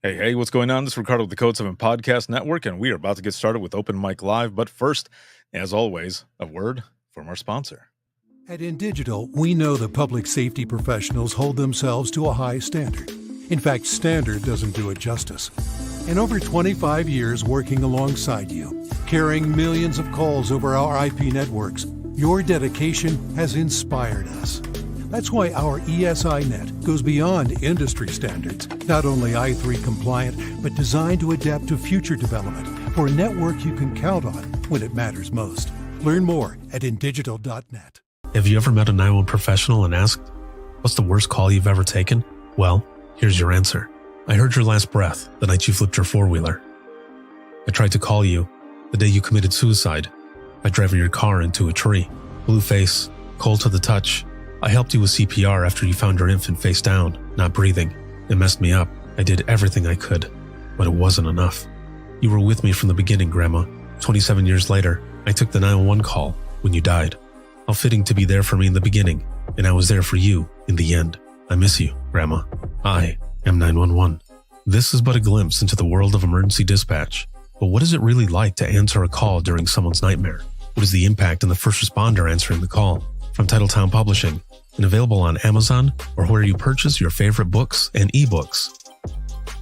Hey, what's going on? This is Ricardo with the Code 7 Podcast Network, and we are about to get started with Open Mic Live. But first, as always, a word from our sponsor. At InDigital, we know the public safety professionals hold themselves to a high standard. In fact, standard doesn't do it justice. In over 25 years working alongside you, carrying millions of calls over our IP networks, your dedication has inspired us. That's why our ESInet goes beyond industry standards, not only I3 compliant, but designed to adapt to future development for a network you can count on when it matters most. Learn more at indigital.net. Have you ever met a 911 professional and asked, what's the worst call you've ever taken? Well, here's your answer. I heard your last breath the night you flipped your four-wheeler. I tried to call you the day you committed suicide by driving your car into a tree. Blue face, cold to the touch. I helped you with CPR after you found your infant face down, not breathing. It messed me up. I did everything I could, but it wasn't enough. You were with me from the beginning, Grandma. 27 years later, I took the 911 call when you died. How fitting to be there for me in the beginning, and I was there for you in the end. I miss you, Grandma. I am 911. This is but a glimpse into the world of emergency dispatch. But what is it really like to answer a call during someone's nightmare? What is the impact on the first responder answering the call? From Titletown Publishing, and available on Amazon or where you purchase your favorite books and ebooks.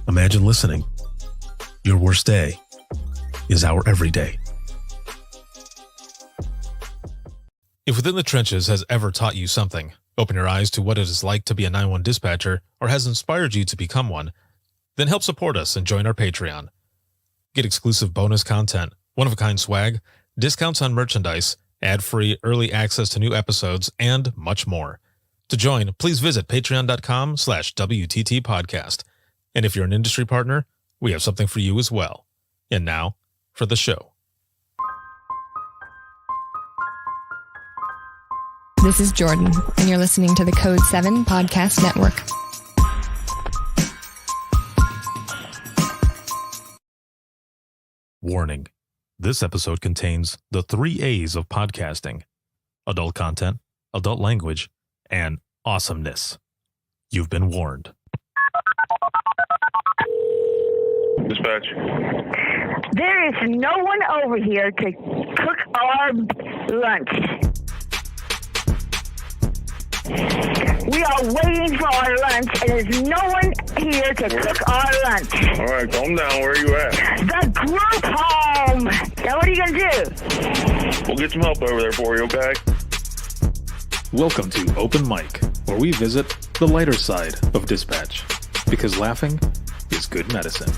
Imagine listening. Your worst day is our everyday. If Within the Trenches has ever taught you something, open your eyes to what it is like to be a 911 dispatcher, or has inspired you to become one, then help support us and join our Patreon. Get exclusive bonus content, one-of-a-kind swag, discounts on merchandise, ad-free early access to new episodes, and much more. To join, please visit patreon.com/WTT podcast. And if you're an industry partner, we have something for you as well. And now, for the show. This is Jordan, and you're listening to the Code 7 Podcast Network. Warning. This episode contains the 3 A's of podcasting: adult content, adult language, and awesomeness. You've been warned. Dispatch. There is no one over here to cook our lunch. We are waiting for our lunch, and there's no one here to cook our lunch. All right, calm down. Where are you at? The group home. Now, what are you going to do? We'll get some help over there for you, okay? Welcome to Open Mic, where we visit the lighter side of dispatch, because laughing is good medicine.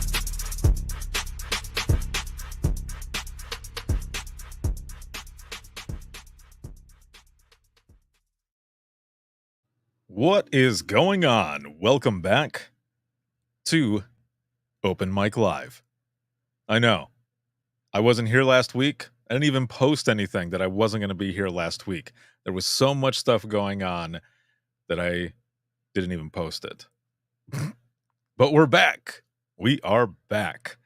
What is going on? Welcome back to Open Mic Live. I know, I wasn't here last week. I didn't even post anything that I wasn't going to be here last week. There was so much stuff going on that I didn't even post it. But we're back. We are back.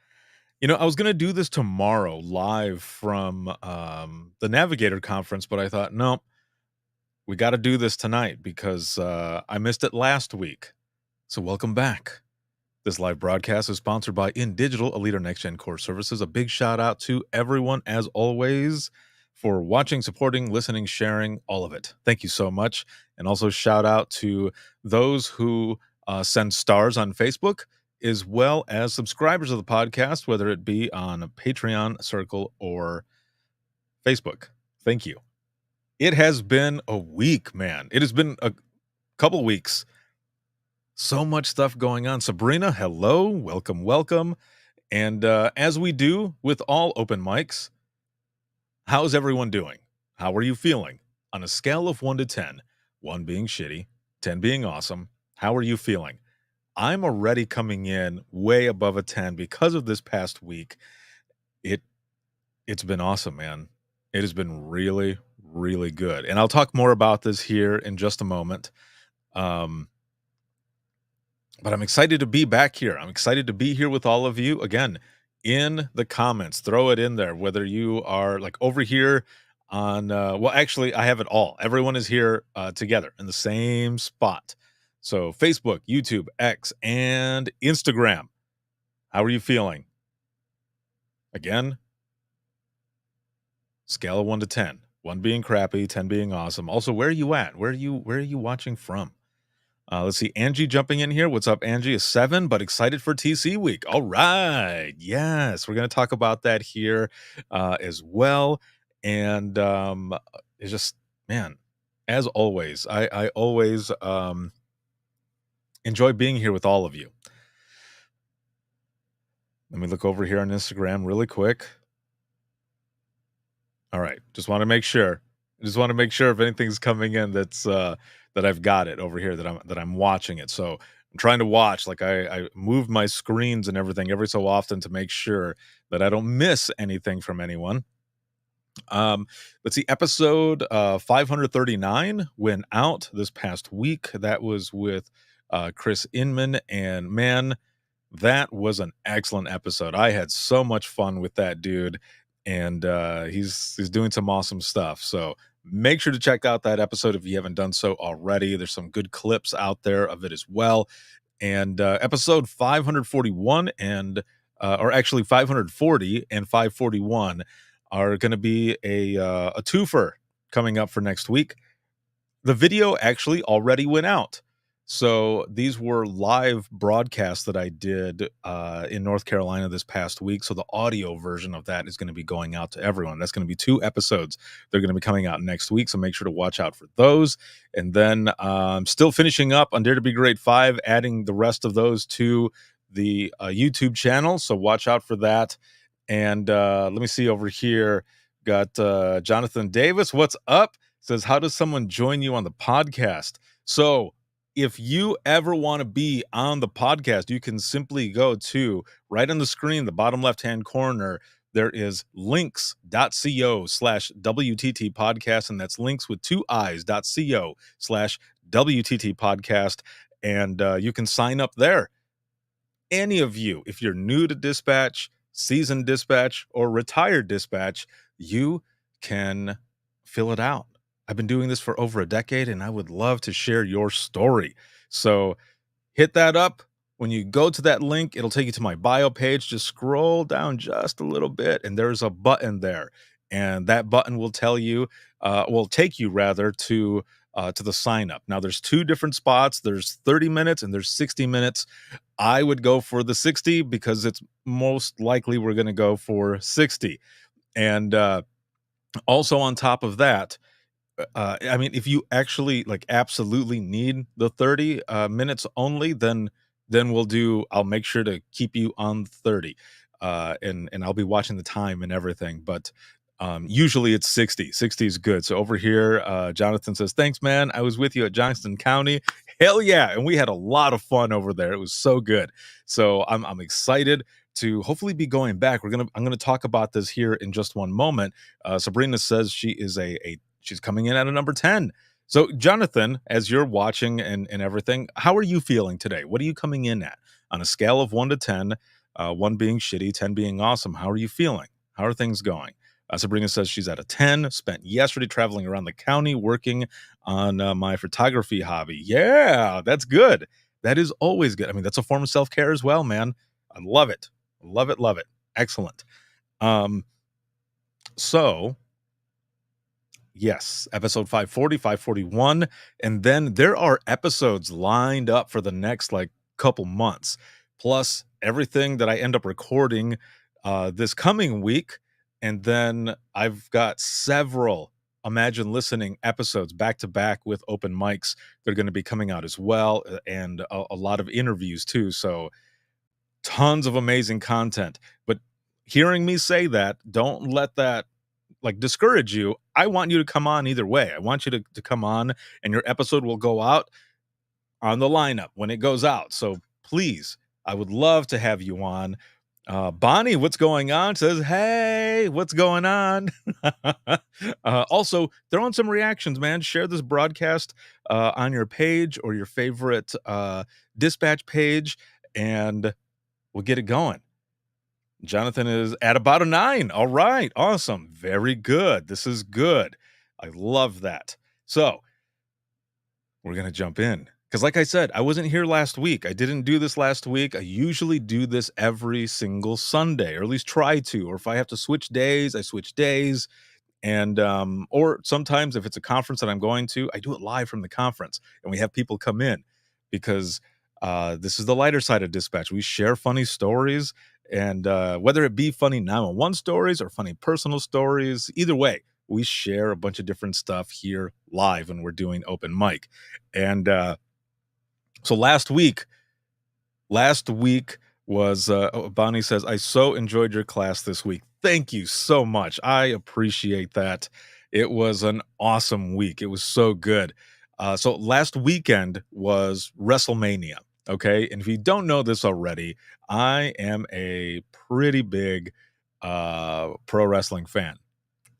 You know, I was going to do this tomorrow live from the Navigator conference, but I thought, no, we got to do this tonight because I missed it last week. So welcome back. This live broadcast is sponsored by InDigital, a leader next-gen core services. A big shout out to everyone, as always, for watching, supporting, listening, sharing, all of it. Thank you so much. And also shout out to those who send stars on Facebook, as well as subscribers of the podcast, whether it be on a Patreon, Circle, or Facebook. Thank you. It has been a week, man. It has been a couple weeks. So much stuff going on. Sabrina, hello. Welcome. And as we do with all open mics, how's everyone doing? How are you feeling? On a scale of 1 to 10, 1 being shitty, 10 being awesome, how are you feeling? I'm already coming in way above a 10 because of this past week. It's been awesome, man. It has been really, really good. And I'll talk more about this here in just a moment. But I'm excited to be back here. I'm excited to be here with all of you. Again, in the comments, throw it in there, whether you are like over here on, well, actually, I have it all. Everyone is here together in the same spot. So Facebook, YouTube, X, and Instagram. How are you feeling? Again, scale of 1 to 10. 1 being crappy, 10 being awesome. Also, where are you at? Where are you watching from? Let's see. Angie jumping in here. What's up, Angie? A 7, but excited for TC week. All right. Yes, we're going to talk about that here as well. And it's just, man, as always, I always enjoy being here with all of you. Let me look over here on Instagram really quick. All right. Just want to make sure. If anything's coming in that's that I've got it over here, that I'm watching it. So I'm trying to watch. Like I move my screens and everything every so often to make sure that I don't miss anything from anyone. Let's see. Episode 539 went out this past week. That was with Chris Inman, and man, that was an excellent episode. I had so much fun with that dude, and he's doing some awesome stuff. So make sure to check out that episode if you haven't done so already. There's some good clips out there of it as well. And episode 541 and or actually 540 and 541 are going to be a twofer coming up for next week. The video actually already went out. So these were live broadcasts that I did in North Carolina this past week. So the audio version of that is going to be going out to everyone. That's going to be 2 episodes. They're going to be coming out next week. So make sure to watch out for those. And then still finishing up on Dare to Be Great 5, adding the rest of those to the YouTube channel. So watch out for that. And let me see over here. Got Jonathan Davis. What's up? Says, how does someone join you on the podcast? So if you ever want to be on the podcast, you can simply go to right on the screen, the bottom left-hand corner. There is links.co/WTT podcast, and that's links with 2 i's.co/WTT podcast. And you can sign up there. Any of you, if you're new to dispatch, seasoned dispatch, or retired dispatch, you can fill it out. I've been doing this for over a decade, and I would love to share your story. So hit that up. When you go to that link, it'll take you to my bio page. Just scroll down just a little bit, and there's a button there. And that button will tell you, will take you rather to the sign up. Now, there's 2 different spots. There's 30 minutes and there's 60 minutes. I would go for the 60 because it's most likely we're going to go for 60. And also on top of that, I mean, if you actually like absolutely need the 30 minutes only, then I'll make sure to keep you on 30. And I'll be watching the time and everything. But usually it's 60. 60 is good. So over here, Jonathan says, thanks, man. I was with you at Johnston County. Hell yeah. And we had a lot of fun over there. It was so good. So I'm excited to hopefully be going back. I'm gonna talk about this here in just one moment. Sabrina says she is she's coming in at a number 10. So Jonathan, as you're watching and everything, how are you feeling today? What are you coming in at on a scale of 1 to 10? 1 being shitty, 10 being awesome. How are you feeling? How are things going? Sabrina says she's at a 10. Spent yesterday traveling around the county working on my photography hobby. Yeah, that's good. That is always good. I mean, that's a form of self-care as well, man. I love it. Love it. Love it. Excellent. So yes, episode 540, 541. And then there are episodes lined up for the next like couple months, plus everything that I end up recording this coming week. And then I've got several Imagine Listening episodes back to back with open mics. They're going to be coming out as well, and a lot of interviews too. So tons of amazing content. But hearing me say that, don't let that like discourage you. I want you to come on either way. I want you to come on, and your episode will go out on the lineup when it goes out. So please, I would love to have you on. Bonnie, what's going on? Says, hey, what's going on? Also, throw in some reactions, man. Share this broadcast on your page or your favorite dispatch page, and we'll get it going. Jonathan is at about a 9. All right. Awesome. Very good. This is good. I love that. So we're going to jump in Because like I said, I wasn't here last week. I didn't do this last week. I usually do this every single Sunday, or at least try to. Or if I have to switch days, I switch days. And or sometimes if it's a conference that I'm going to, I do it live from the conference and we have people come in because this is the lighter side of dispatch. We share funny stories, and whether it be funny 911 stories or funny personal stories, either way, we share a bunch of different stuff here live when we're doing open mic. And so last week was Bonnie says, I so enjoyed your class this week. Thank you so much. I appreciate that. It was an awesome week. It was so good. So last weekend was WrestleMania. Okay. And if you don't know this already, I am a pretty big pro wrestling fan.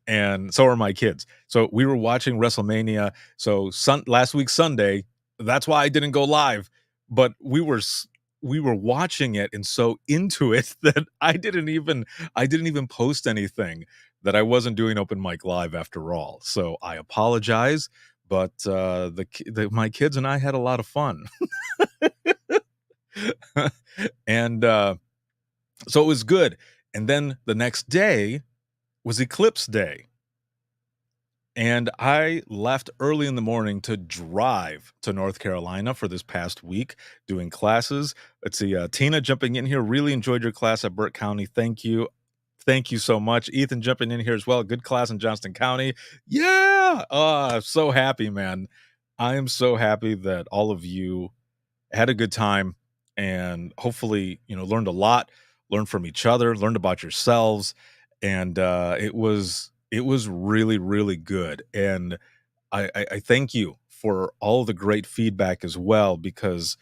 And so are my kids. So we were watching WrestleMania. So last week, Sunday, that's why I didn't go live, but we were watching it and so into it that I didn't even post anything, that I wasn't doing open mic live after all. So I apologize, but my kids and I had a lot of fun. And so it was good. And then the next day was Eclipse Day. And I left early in the morning to drive to North Carolina for this past week doing classes. Let's see, Tina jumping in here. Really enjoyed your class at Burke County. Thank you. Thank you so much. Ethan jumping in here as well. Good class in Johnston County. Yeah. So happy, man. I am so happy that all of you had a good time and hopefully, learned a lot, learned from each other, learned about yourselves. And it was really, really good. And I thank you for all the great feedback as well, because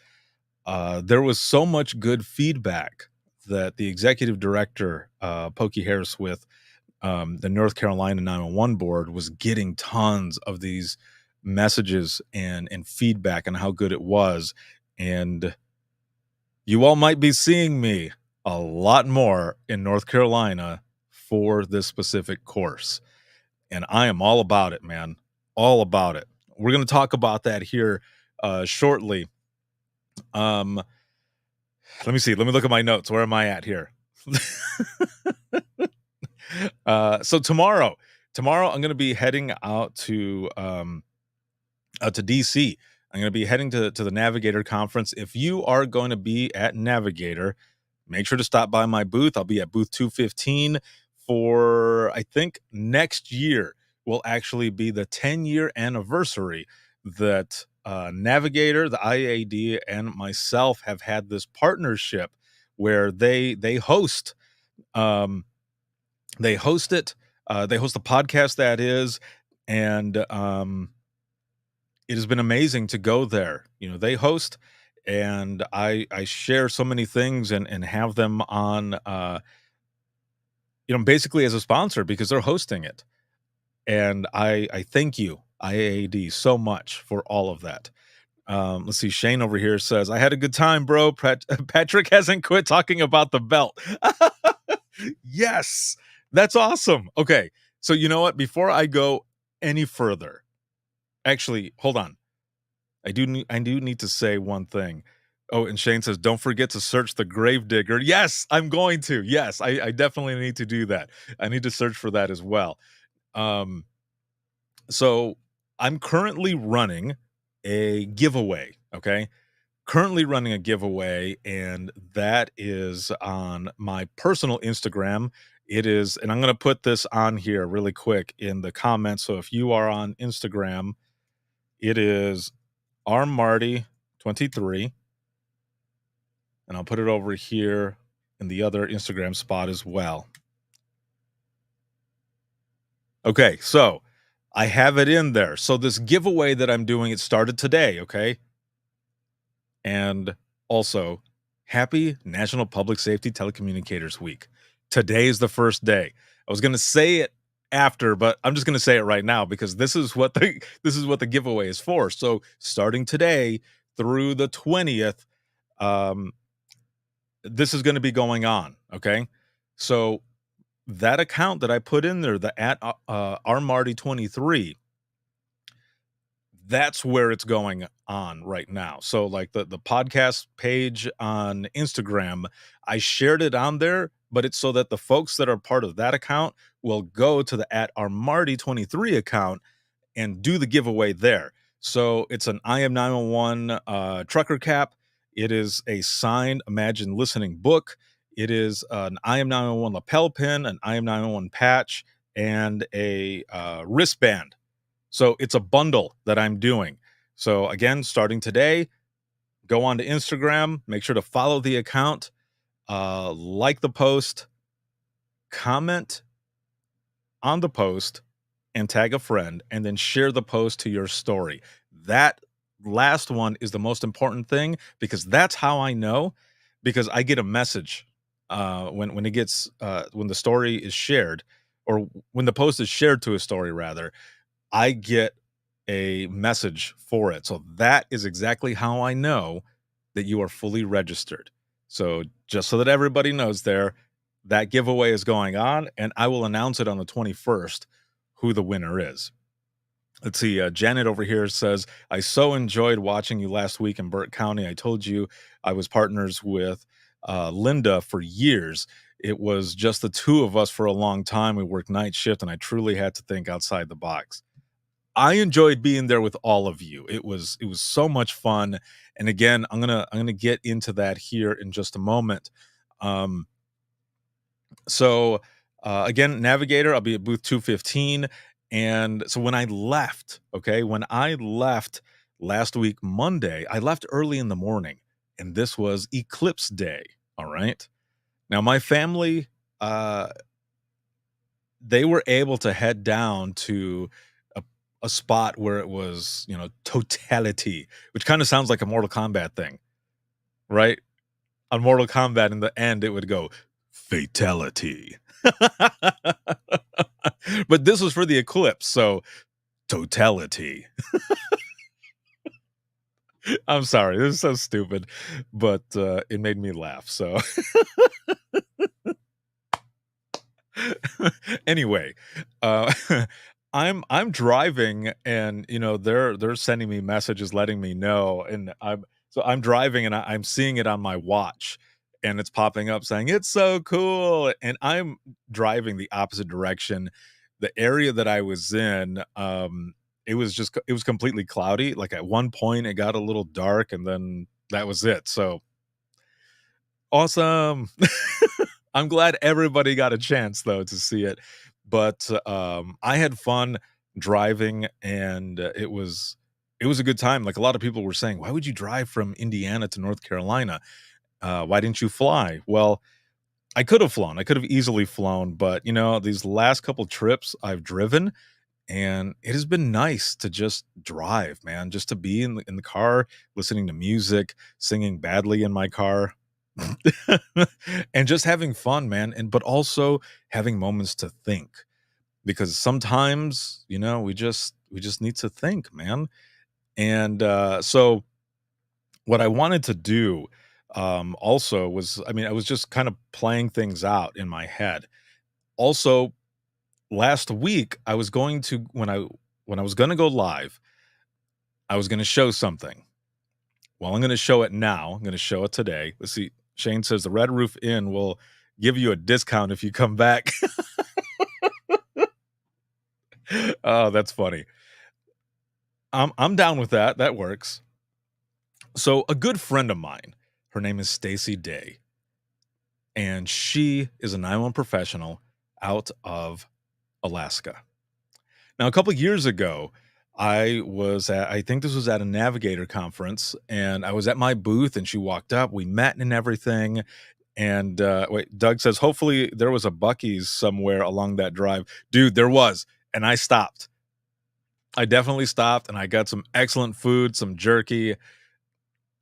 there was so much good feedback that the executive director, Pokey Harris, with the North Carolina 911 board, was getting tons of these messages and feedback on how good it was. And you all might be seeing me a lot more in North Carolina for this specific course. And I am all about it, man. All about it. We're going to talk about that here shortly. Let me see. Let me look at my notes. Where am I at here? So tomorrow I'm going to be heading out to DC. I'm going to be heading to the Navigator conference. If you are going to be at Navigator, make sure to stop by my booth. I'll be at booth 215 for, I think, next year will actually be the 10-year anniversary that Navigator, the IAD, and myself have had this partnership where they host it. They host the podcast, that is, and it has been amazing to go there. They host, and I share so many things and have them on, basically as a sponsor because they're hosting it. And I thank you, IAAD, so much for all of that. Let's see. Shane over here says, I had a good time, bro. Patrick hasn't quit talking about the belt. Yes, that's awesome. Okay. So you know what? Before I go any further, actually, hold on. I do need to say one thing. Oh, and Shane says, don't forget to search the Gravedigger. Yes, I'm going to. Yes, I definitely need to do that. I need to search for that as well. So I'm currently running a giveaway. Okay. Currently running a giveaway, and that is on my personal Instagram. It is, and I'm going to put this on here really quick in the comments. So if you are on Instagram, it is armmarty23. And I'll put it over here in the other Instagram spot as well. Okay, so I have it in there. So this giveaway that I'm doing, it started today, okay? And also, happy National Public Safety Telecommunicators Week. Today is the first day. I was going to say it after, but I'm just going to say it right now because this is what the giveaway is for. So starting today through the 20th, this is going to be going on. Okay. So that account that I put in there, the at armmarty23, that's where it's going on right now. So like the podcast page on Instagram, I shared it on there, but it's so that the folks that are part of that account will go to the @ourmarty23 account and do the giveaway there. So it's an I Am 911 trucker cap. It is a signed Imagine Listening book. It is an I Am 911 lapel pin, an I Am 911 patch, and a wristband. So it's a bundle that I'm doing. So again, starting today, go on to Instagram, make sure to follow the account, like the post, comment on the post, and tag a friend, and then share the post to your story. That last one is the most important thing, because that's how I know, because I get a message when it gets when the story is shared, or when the post is shared to a story rather, I get a message for it. So that is exactly how I know that you are fully registered. So just so that everybody knows there, that giveaway is going on, and I will announce it on the 21st who the winner is. Let's see. Janet over here says, I so enjoyed watching you last week in Burke County. I told you I was partners with Linda for years. It was just the two of us for a long time. We worked night shift, and I truly had to think outside the box. I enjoyed being there with all of you. It was so much fun. And again, I'm gonna get into that here in just a moment. So again, Navigator, I'll be at booth 215. And so when I left last week, Monday, I left early in the morning, and this was Eclipse Day. All right. Now my family, they were able to head down to a spot where it was, totality, which kind of sounds like a Mortal Kombat thing, right? On Mortal Kombat, in the end, it would go fatality. But this was for the eclipse, so totality. I'm sorry, this is so stupid, but it made me laugh. So anyway, I'm driving, and they're sending me messages letting me know, and I'm driving, and I'm seeing it on my watch, and it's popping up saying it's so cool, and I'm driving the opposite direction. The area that I was in, it was completely cloudy. Like at one point it got a little dark, and then that was it. So awesome. I'm glad everybody got a chance though to see it. But I had fun driving, and it was a good time. Like a lot of people were saying, why would you drive from Indiana to North Carolina? Why didn't you fly? Well, I could have flown. I could have easily flown, but these last couple trips I've driven, and it has been nice to just drive, man, just to be in the car, listening to music, singing badly in my car. And just having fun, man, but also having moments to think, because sometimes we just need to think, man. And so what I wanted to do also was, I was just kind of playing things out in my head. Also, last week I was going to, when I was going to go live, I was going to show something. Well, I'm going to show it now. I'm going to show it today. Let's see. Shane says the Red Roof Inn will give you a discount if you come back. Oh, that's funny. I'm down with that. That works. So a good friend of mine, her name is Stacy Day, and she is a 911 professional out of Alaska. Now, a couple years ago, I think this was at a Navigator conference, and I was at my booth, and she walked up, we met and everything. And wait, Doug says, hopefully there was a Buc-ee's somewhere along that drive. Dude, there was. And I stopped. I definitely stopped, and I got some excellent food, some jerky.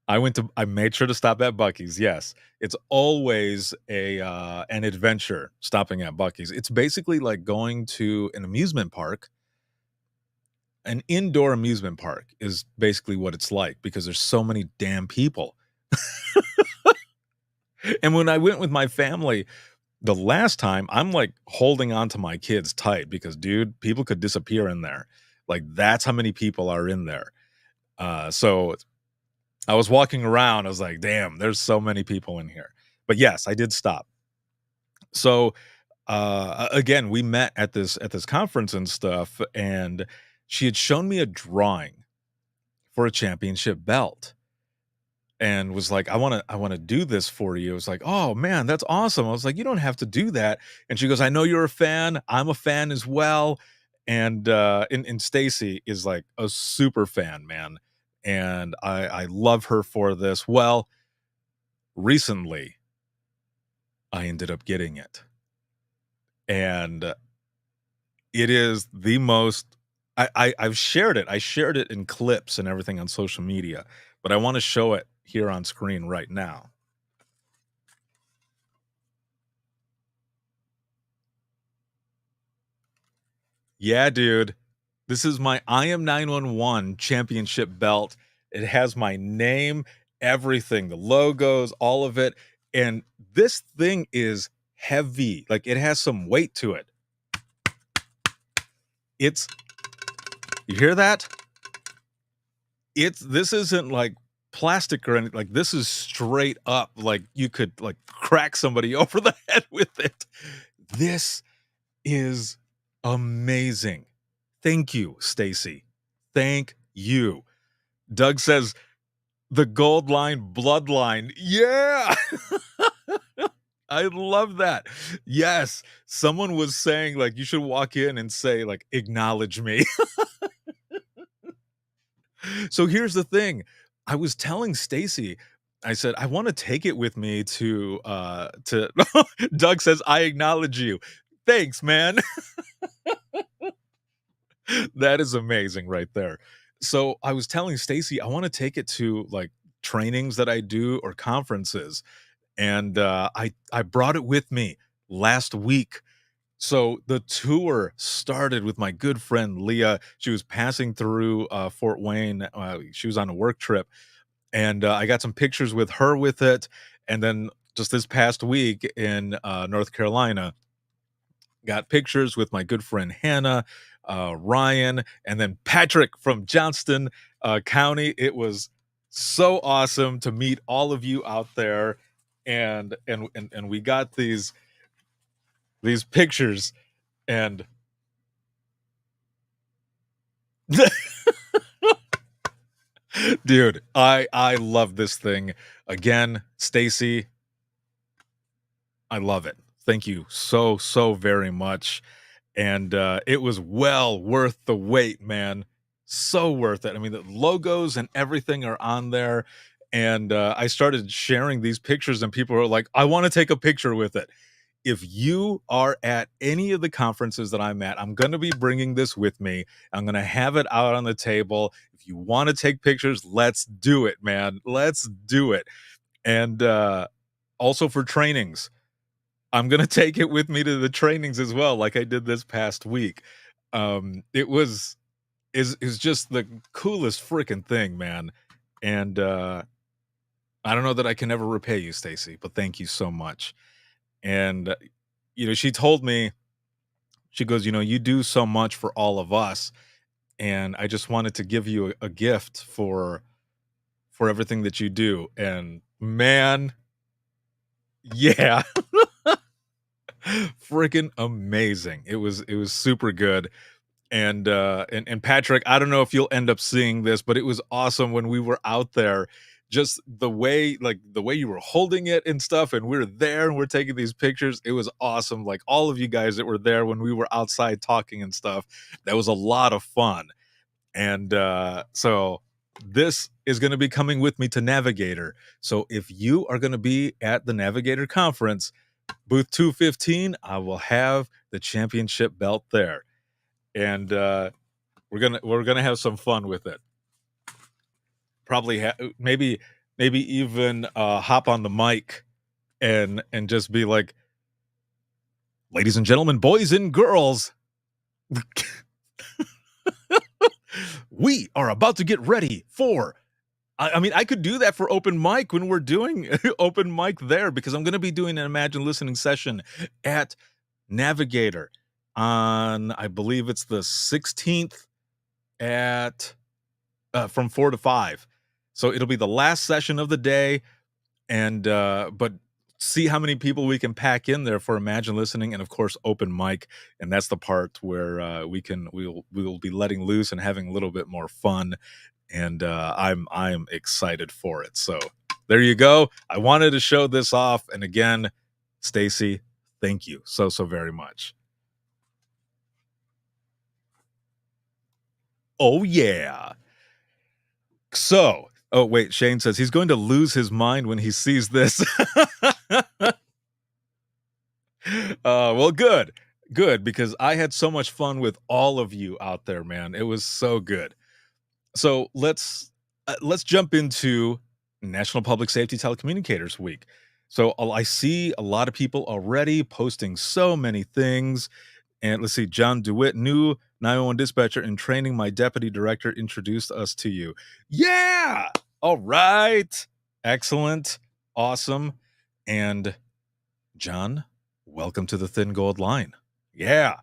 I made sure to stop at Buc-ee's. Yes. It's always an adventure stopping at Buc-ee's. It's basically like going to an amusement park. An indoor amusement park is basically what it's like, because there's so many damn people. And when I went with my family the last time, I'm like holding on to my kids tight, because dude, people could disappear in there. Like, that's how many people are in there. So I was walking around. I was like, damn, there's so many people in here. But yes, I did stop. So again, we met at this conference and stuff, and she had shown me a drawing for a championship belt and was like, I want to do this for you. I was like, oh man, that's awesome. I was like, you don't have to do that. And she goes, I know you're a fan. I'm a fan as well. And Stacy is like a super fan, man. And I love her for this. Well, recently I ended up getting it. And it is the most I've shared it. I shared it in clips and everything on social media, but I want to show it here on screen right now. Yeah, dude. This is my I Am 911 championship belt. It has my name, everything, the logos, all of it. And this thing is heavy. Like, it has some weight to it. You hear that? This isn't like plastic or anything. Like, this is straight up. Like, you could like crack somebody over the head with it. This is amazing. Thank you, Stacy. Thank you. Doug says the gold line bloodline. Yeah. I love that. Yes. Someone was saying like you should walk in and say like acknowledge me. So here's the thing. I was telling Stacy, I said, I want to take it with me to Doug says, I acknowledge you. Thanks, man. That is amazing right there. So I was telling Stacy, I want to take it to like trainings that I do or conferences. And I brought it with me last week. So the tour started with my good friend Leah. She was passing through Fort Wayne. She was on a work trip, and I got some pictures with her with it. And then just this past week in North Carolina, got pictures with my good friend Hannah, Ryan, and then Patrick from Johnston County. It was so awesome to meet all of you out there, and we got these pictures, and dude, I love this thing. Again, Stacy, I love it. Thank you so very much. And it was well worth the wait, man. So worth it. I mean, the logos and everything are on there. And I started sharing these pictures, and people were like, I want to take a picture with it. If you are at any of the conferences that I'm at, I'm going to be bringing this with me. I'm going to have it out on the table. If you want to take pictures, let's do it, man. Let's do it. And also for trainings, I'm going to take it with me to the trainings as well, like I did this past week. It was just the coolest freaking thing, man. And I don't know that I can ever repay you, Stacy, but thank you so much. And, she told me, she goes, you do so much for all of us. And I just wanted to give you a gift for everything that you do. And man, yeah, freaking amazing. It was super good. And Patrick, I don't know if you'll end up seeing this, but it was awesome when we were out there. Just the way you were holding it and stuff, and we were there and we're taking these pictures. It was awesome. Like all of you guys that were there when we were outside talking and stuff, that was a lot of fun. And so this is going to be coming with me to Navigator. So if you are going to be at the Navigator conference, booth 215, I will have the championship belt there. And we're gonna have some fun with it. Probably maybe even hop on the mic and just be like, ladies and gentlemen, boys and girls, we are about to get ready for. I mean, I could do that for open mic when we're doing open mic there, because I'm going to be doing an Imagine Listening session at Navigator on, I believe it's the 16th at from 4 to 5. So it'll be the last session of the day, and but see how many people we can pack in there for Imagine Listening, and of course open mic, and that's the part where we'll be letting loose and having a little bit more fun, and I'm excited for it. So there you go. I wanted to show this off, and again, Stacy, thank you so very much. Oh yeah. So, oh wait, Shane says he's going to lose his mind when he sees this. Well, good, because I had so much fun with all of you out there, man. It was so good. So let's jump into National Public Safety Telecommunicators Week. So I see a lot of people already posting so many things. And let's see, John DeWitt, new 911 dispatcher in training. My deputy director introduced us to you. Yeah. All right. Excellent. Awesome. And John, welcome to the Thin Gold Line. Yeah.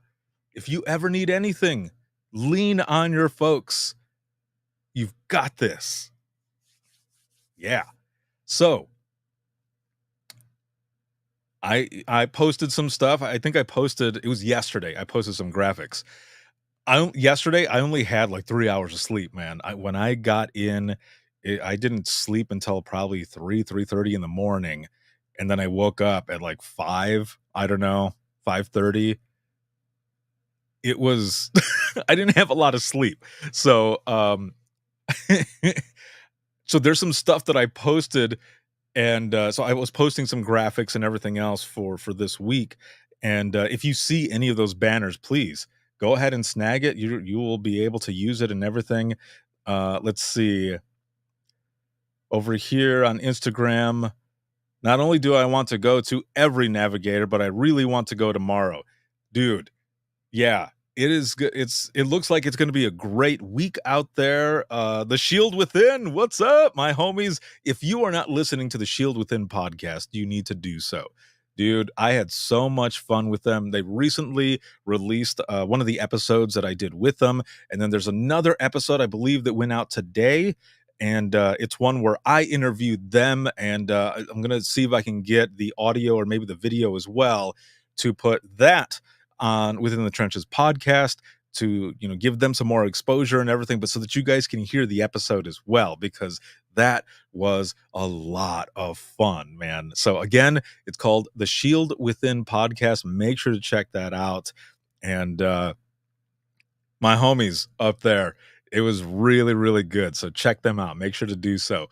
If you ever need anything, lean on your folks. You've got this. Yeah. So I posted some stuff. I think it was yesterday. I posted some graphics. Yesterday, I only had like 3 hours of sleep, man. When I got in, I didn't sleep until probably 3:30 in the morning. And then I woke up at like 5, I don't know, 5:30. It was, I didn't have a lot of sleep. So, so there's some stuff that I posted, and so I was posting some graphics and everything else for this week. And if you see any of those banners, please go ahead and snag it. You will be able to use it and everything. Let's see. Over here on Instagram, not only do I want to go to every navigator, but I really want to go tomorrow. Dude, yeah. It is good. It looks like it's going to be a great week out there. The Shield Within, what's up, my homies? If you are not listening to the Shield Within podcast, you need to do so. Dude, I had so much fun with them. They recently released one of the episodes that I did with them, and then there's another episode, I believe, that went out today, and it's one where I interviewed them, and I'm going to see if I can get the audio or maybe the video as well to put that on Within the Trenches podcast to, give them some more exposure and everything, but so that you guys can hear the episode as well, because that was a lot of fun, man. So again, it's called the Shield Within podcast. Make sure to check that out. And my homies up there, it was really, really good. So check them out. Make sure to do so.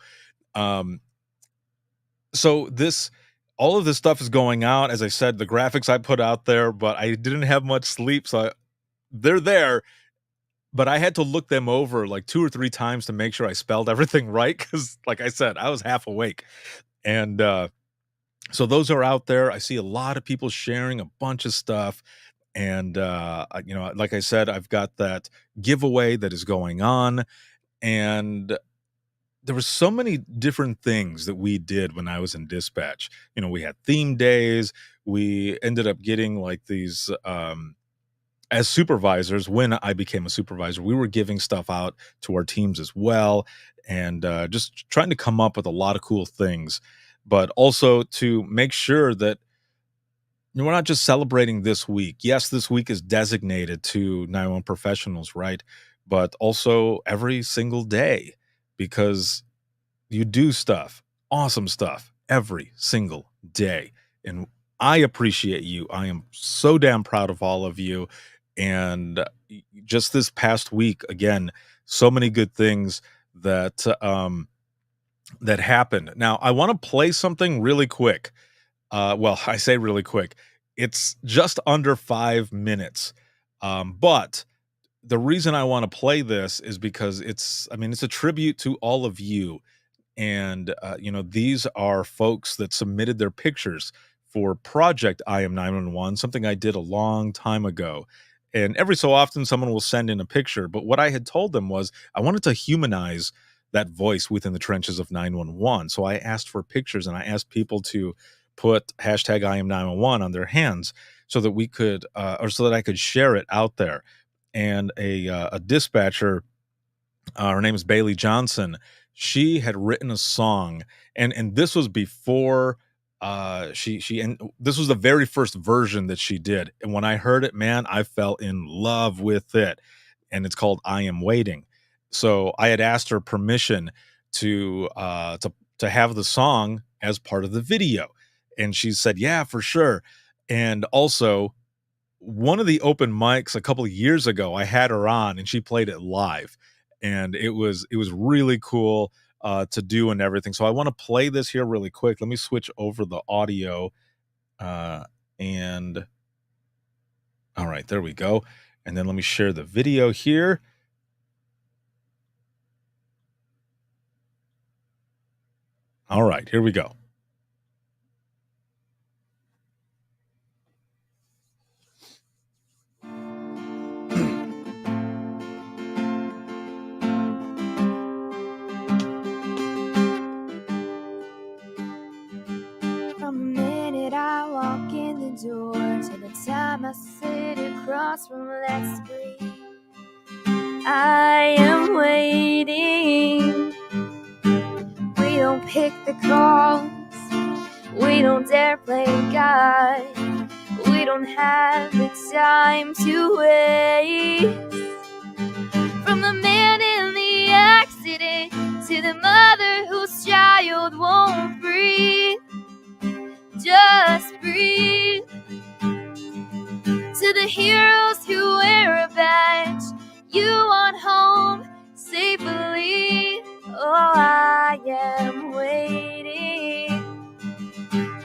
So all of this stuff is going out. As I said, the graphics I put out there, but I didn't have much sleep, so they're there. But I had to look them over like 2 or 3 times to make sure I spelled everything right, because, like I said, I was half awake. And so those are out there. I see a lot of people sharing a bunch of stuff. And, like I said, I've got that giveaway that is going on. And there were so many different things that we did when I was in dispatch. We had theme days. We ended up getting like these, as supervisors, when I became a supervisor, we were giving stuff out to our teams as well. And just trying to come up with a lot of cool things, but also to make sure that we're not just celebrating this week. Yes, this week is designated to 911 professionals, right? But also every single day, because you do stuff, awesome stuff, every single day. And I appreciate you. I am so damn proud of all of you. And just this past week, again, so many good things that that happened. Now, I want to play something really quick. Well, I say really quick. It's just under 5 minutes. But the reason I want to play this is because it's a tribute to all of you. And, these are folks that submitted their pictures for Project I Am 911, something I did a long time ago. And every so often, someone will send in a picture. But what I had told them was I wanted to humanize that voice within the trenches of 911. So I asked for pictures, and I asked people to put hashtag I Am 911 on their hands so that we could, or so that I could share it out there. And a dispatcher Her name is Bailey Johnson. She had written a song, and this was before and this was the very first version that she did. And when I heard it, man, I fell in love with it. And it's called I Am Waiting. So I had asked her permission to have the song as part of the video. And she said, yeah, for sure. And also, one of the open mics a couple of years ago, I had her on and she played it live. And it was really cool to do and everything. So I want to play this here really quick. Let me switch over the audio. And all right, there we go. And then let me share the video here. All right, here we go. From the minute I walk in the door to the time I sit across from that screen, I am waiting. We don't pick the calls, we don't dare play God, we don't have the time to waste. From the man in the accident to the mother whose child won't breathe, just breathe. To the heroes who wear a badge, you want home safely. Oh, I am waiting.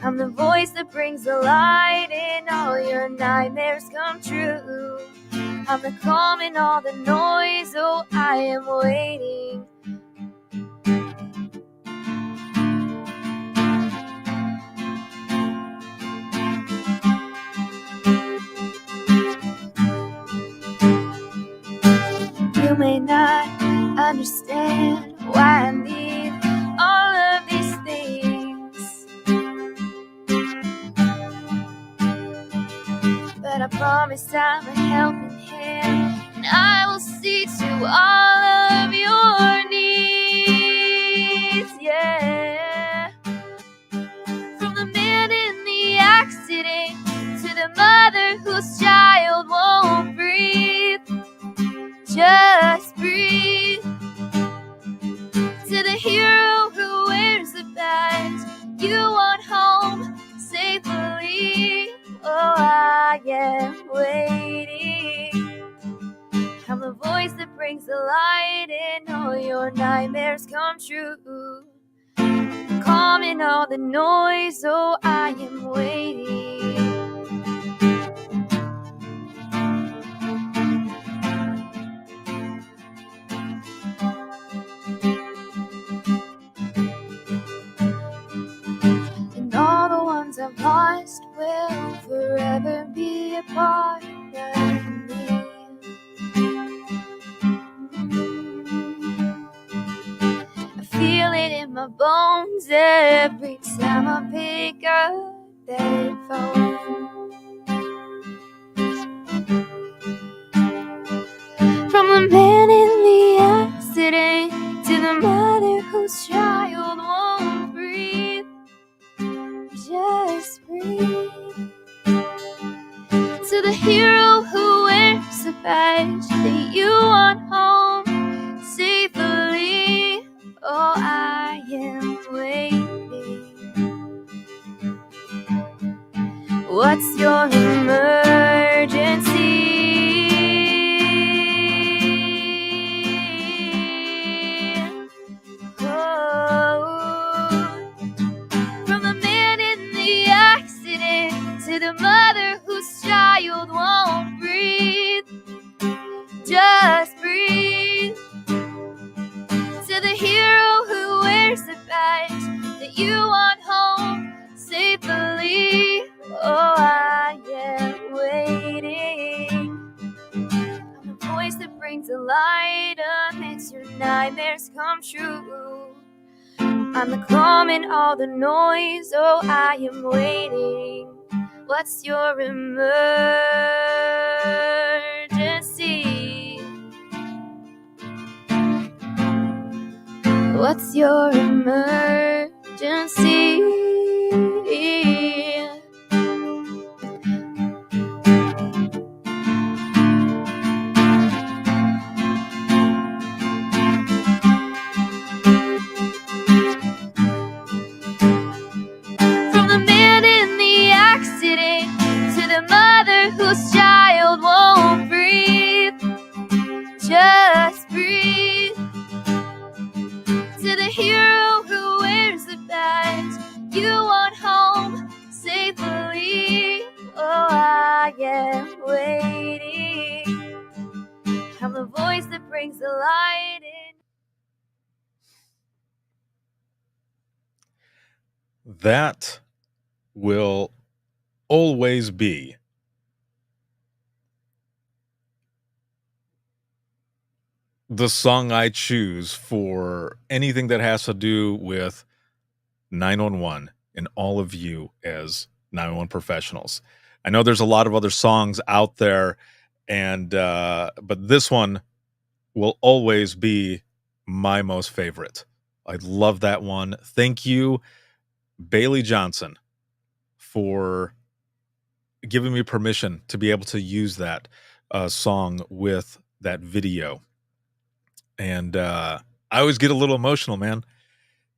I'm the voice that brings the light in all your nightmares come true. I'm the calm in all the noise. Oh, I am waiting. You may not understand why I need all of these things, but I promise I'm a helping hand, and I will see to all of your needs. Yeah. From the man in the accident to the mother whose child won't breathe, just breathe. To the hero who wears the badge, you want home safely. Oh, I am waiting. I'm the voice that brings the light in all your nightmares come true. Calm in all the noise. Oh, I am waiting. All the ones I've lost will forever be a part of me. I feel it in my bones every time I pick up that phone. From the man in the accident to the mother whose child won't breathe, just breathe. To the hero who wears a badge that you want home safely. Oh, I am waiting. What's your emergency? To the mother whose child won't breathe, just breathe. To the hero who wears the badge that you want home safely. Oh, I am waiting. I'm the voice that brings the light and makes your nightmares come true. I'm the calm in all the noise. Oh, I am waiting. What's your emergency? What's your emergency? From the man in the accident to the mother whose child won't breathe, just breathe. To the hero who wears the badge, you want home safely. Oh, I am waiting. I'm the voice that brings the light in. That will always be the song I choose for anything that has to do with 911 and all of you as 911 professionals. I know there's a lot of other songs out there, and but this one will always be my most favorite. I love that one. Thank you, Bailey Johnson, for giving me permission to be able to use that song with that video. And I always get a little emotional, man.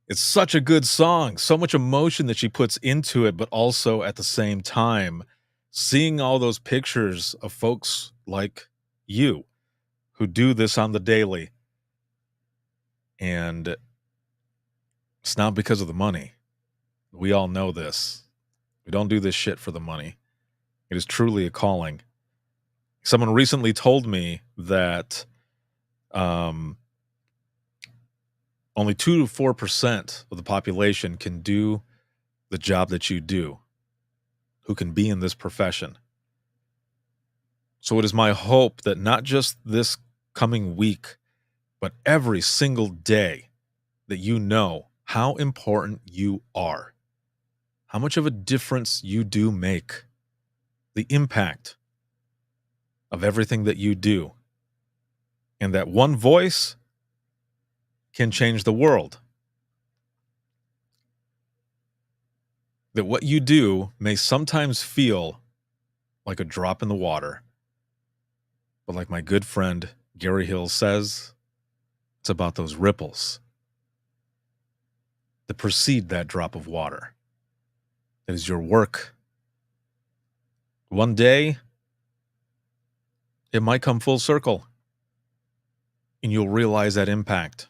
It's such a good song, so much emotion that she puts into it, but also at the same time, seeing all those pictures of folks like you who do this on the daily. And it's not because of the money. We all know this. We don't do this shit for the money. It is truly a calling. Someone recently told me that only 2 to 4% of the population can do the job that you do, who can be in this profession. So it is my hope that not just this coming week, but every single day, that you know how important you are, how much of a difference you do make, the impact of everything that you do, and that one voice can change the world. That what you do may sometimes feel like a drop in the water, but like my good friend Gary Hill says, it's about those ripples that precede that drop of water. That is your work. One day, it might come full circle, and you'll realize that impact.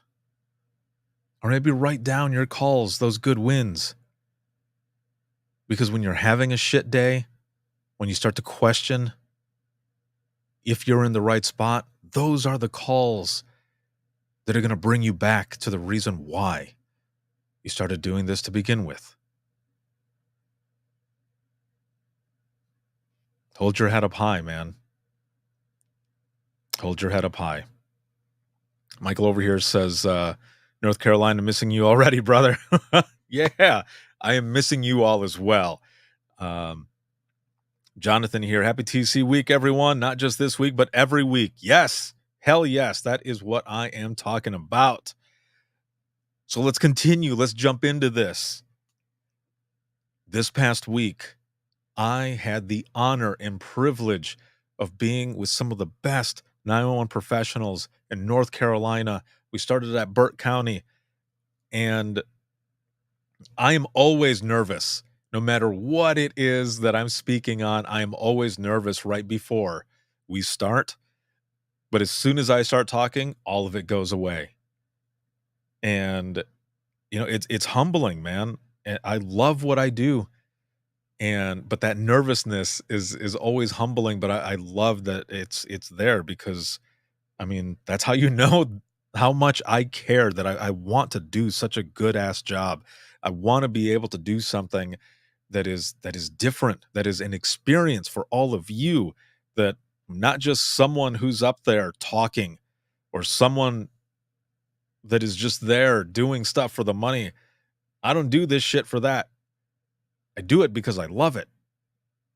Or maybe write down your calls, those good wins. Because when you're having a shit day, when you start to question if you're in the right spot, those are the calls that are going to bring you back to the reason why you started doing this to begin with. Hold your head up high, man. Hold your head up high. Michael over here says, North Carolina missing you already, brother. Yeah, I am missing you all as well. Jonathan here. Happy TC week, everyone. Not just this week, but every week. Yes. Hell yes. That is what I am talking about. So let's continue. Let's jump into this. This past week, I had the honor and privilege of being with some of the best 911 professionals in North Carolina. We started at Burt County, and I am always nervous. No matter what it is that I'm speaking on, I am always nervous right before we start. But as soon as I start talking, all of it goes away. And, you know, it's humbling, man. And I love what I do. But that nervousness is always humbling. But I love that it's there, because, I mean, that's how you know how much I care, that I want to do such a good ass job. I want to be able to do something that is different, that is an experience for all of you, that not just someone who's up there talking, or someone that is just there doing stuff for the money. I don't do this shit for that. I do it because I love it.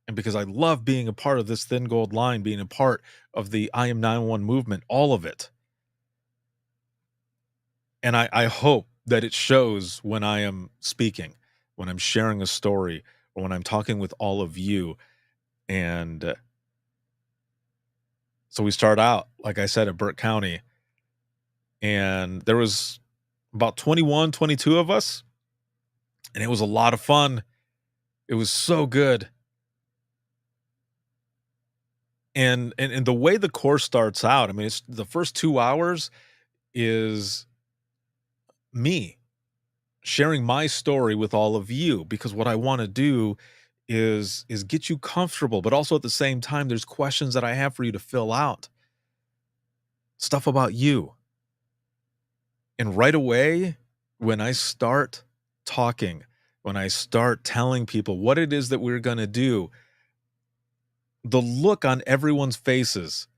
And because I love being a part of this Thin Gold Line, being a part of the I Am 911 movement, all of it. And I hope that it shows when I am speaking, when I'm sharing a story, or when I'm talking with all of you. And so we start out, like I said, at Burke County, and there was about 21, 22 of us, and it was a lot of fun. It was so good. And the way the course starts out, I mean, it's the first 2 hours is me sharing my story with all of you, because what I want to do is get you comfortable, but also at the same time there's questions that I have for you to fill out. Stuff about you. And right away, when I start talking, when I start telling people what it is that we're going to do, the look on everyone's faces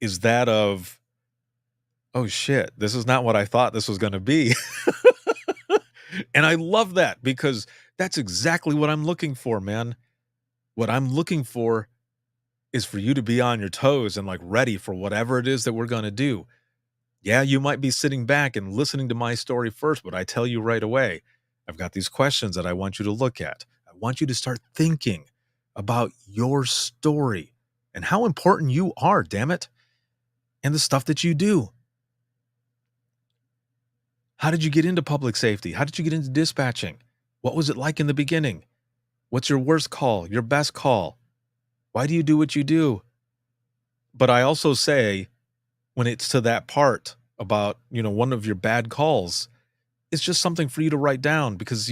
is that of, oh shit, this is not what I thought this was going to be. And I love that, because that's exactly what I'm looking for, man. What I'm looking for is for you to be on your toes and like ready for whatever it is that we're going to do. Yeah, you might be sitting back and listening to my story first, but I tell you right away, I've got these questions that I want you to look at. I want you to start thinking about your story and how important you are, damn it, and the stuff that you do. How did you get into public safety? How did you get into dispatching? What was it like in the beginning? What's your worst call, your best call? Why do you do what you do? But I also say, when it's to that part about, one of your bad calls, it's just something for you to write down, because,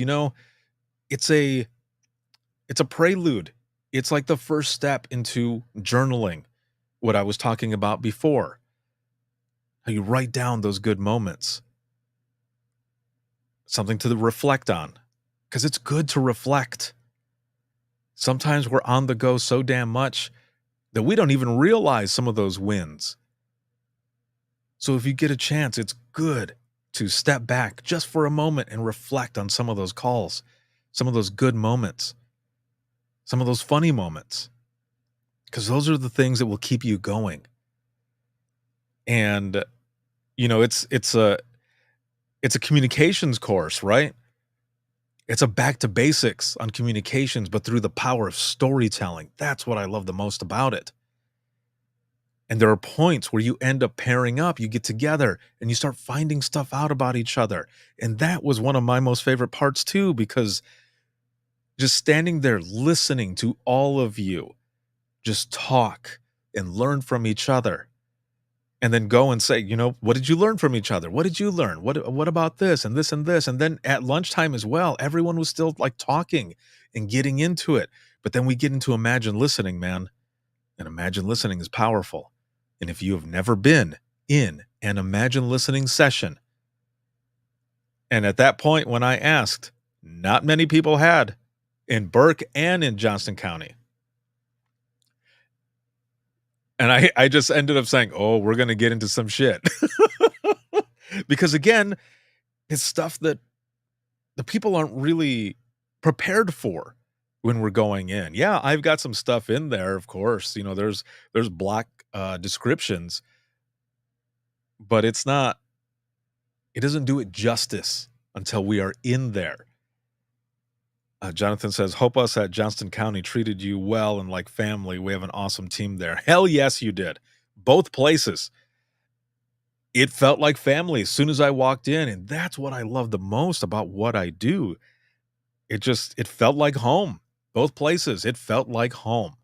it's a prelude. It's like the first step into journaling, what I was talking about before. How you write down those good moments. Something to reflect on, because it's good to reflect. Sometimes we're on the go so damn much that we don't even realize some of those wins. So if you get a chance, it's good to step back just for a moment and reflect on some of those calls, some of those good moments, some of those funny moments, because those are the things that will keep you going. And, it's a communications course, right? It's a back to basics on communications, but through the power of storytelling. That's what I love the most about it. And there are points where you end up pairing up, you get together and you start finding stuff out about each other. And that was one of my most favorite parts too, because just standing there listening to all of you just talk and learn from each other. And then go and say, what did you learn from each other? What did you learn? What about this and this and this? And then at lunchtime as well, everyone was still like talking and getting into it. But then we get into Imagine Listening, man. And Imagine Listening is powerful. And if you have never been in an Imagine Listening session, and at that point when I asked, not many people had, in Burke and in Johnston County. And I just ended up saying, oh, we're going to get into some shit. Because again, it's stuff that the people aren't really prepared for when we're going in. Yeah, I've got some stuff in there, of course. There's block descriptions, but it doesn't do it justice until we are in there. Jonathan says, hope us at Johnston County treated you well and like family. We have an awesome team there. Hell yes, you did. Both places. It felt like family as soon as I walked in. And that's what I love the most about what I do. It felt like home. Both places. It felt like home.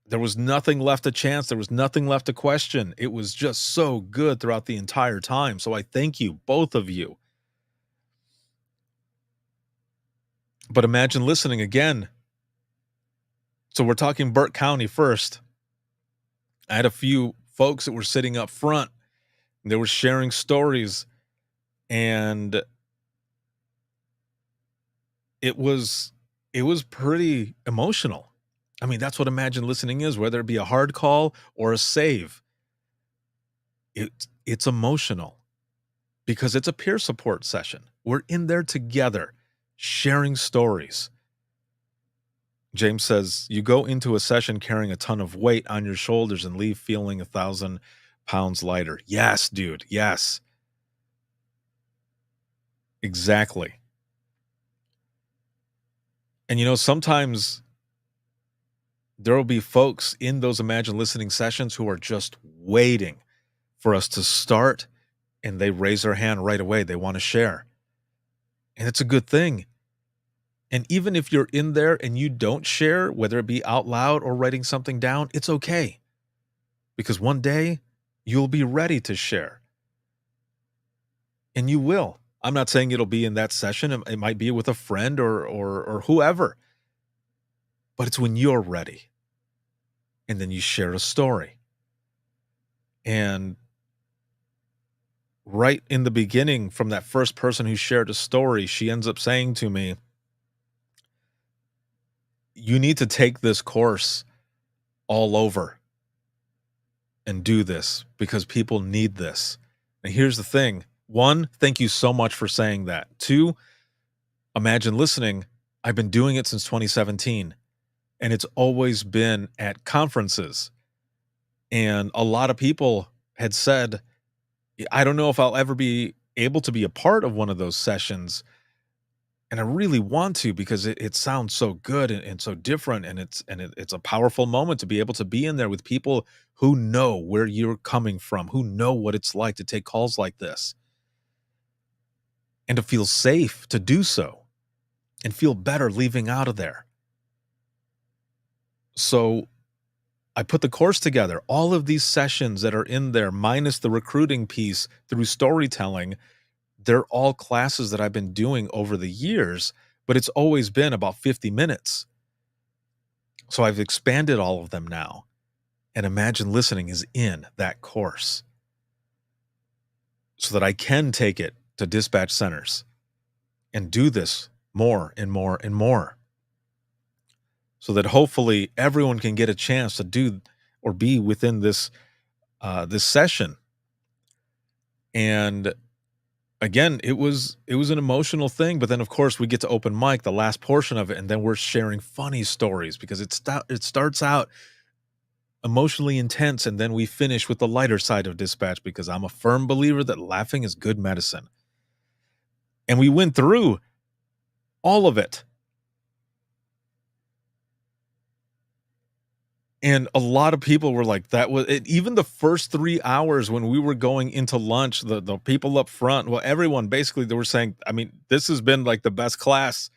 There was nothing left to chance. There was nothing left to question. It was just so good throughout the entire time. So I thank you, both of you. But Imagine Listening again. So we're talking Burke County first. I had a few folks that were sitting up front. And they were sharing stories. And it was pretty emotional. I mean, that's what Imagine Listening is, whether it be a hard call or a save. It's emotional because it's a peer support session. We're in there together, sharing stories. James says, you go into a session carrying a ton of weight on your shoulders and leave feeling 1,000 pounds lighter. Yes, dude. Yes. Exactly. And sometimes there will be folks in those Imagine Listening sessions who are just waiting for us to start, and they raise their hand right away. They want to share. And it's a good thing. And even if you're in there and you don't share, whether it be out loud or writing something down, it's okay. Because one day you'll be ready to share. And you will. I'm not saying it'll be in that session. It might be with a friend or whoever. But it's when you're ready. And then you share a story. And right in the beginning, from that first person who shared a story, she ends up saying to me, you need to take this course all over and do this because people need this. And here's the thing. 1, thank you so much for saying that. 2, Imagine Listening. I've been doing it since 2017, and it's always been at conferences. And a lot of people had said, I don't know if I'll ever be able to be a part of one of those sessions. And I really want to, because it sounds so good and so different, and it's a powerful moment to be able to be in there with people who know where you're coming from, who know what it's like to take calls like this, and to feel safe to do so, and feel better leaving out of there. So I put the course together. All of these sessions that are in there, minus the recruiting piece through storytelling, they're all classes that I've been doing over the years, but it's always been about 50 minutes. So I've expanded all of them now, and Imagine Listening is in that course so that I can take it to dispatch centers and do this more and more and more, so that hopefully everyone can get a chance to do or be within this session. And again, it was an emotional thing, but then of course we get to open mic, the last portion of it, and then we're sharing funny stories because it starts out emotionally intense, and then we finish with the lighter side of dispatch, because I'm a firm believer that laughing is good medicine. And we went through all of it. And a lot of people were like, that was it. Even the first 3 hours when we were going into lunch, the people up front, well, everyone basically, they were saying, I mean, this has been like the best class,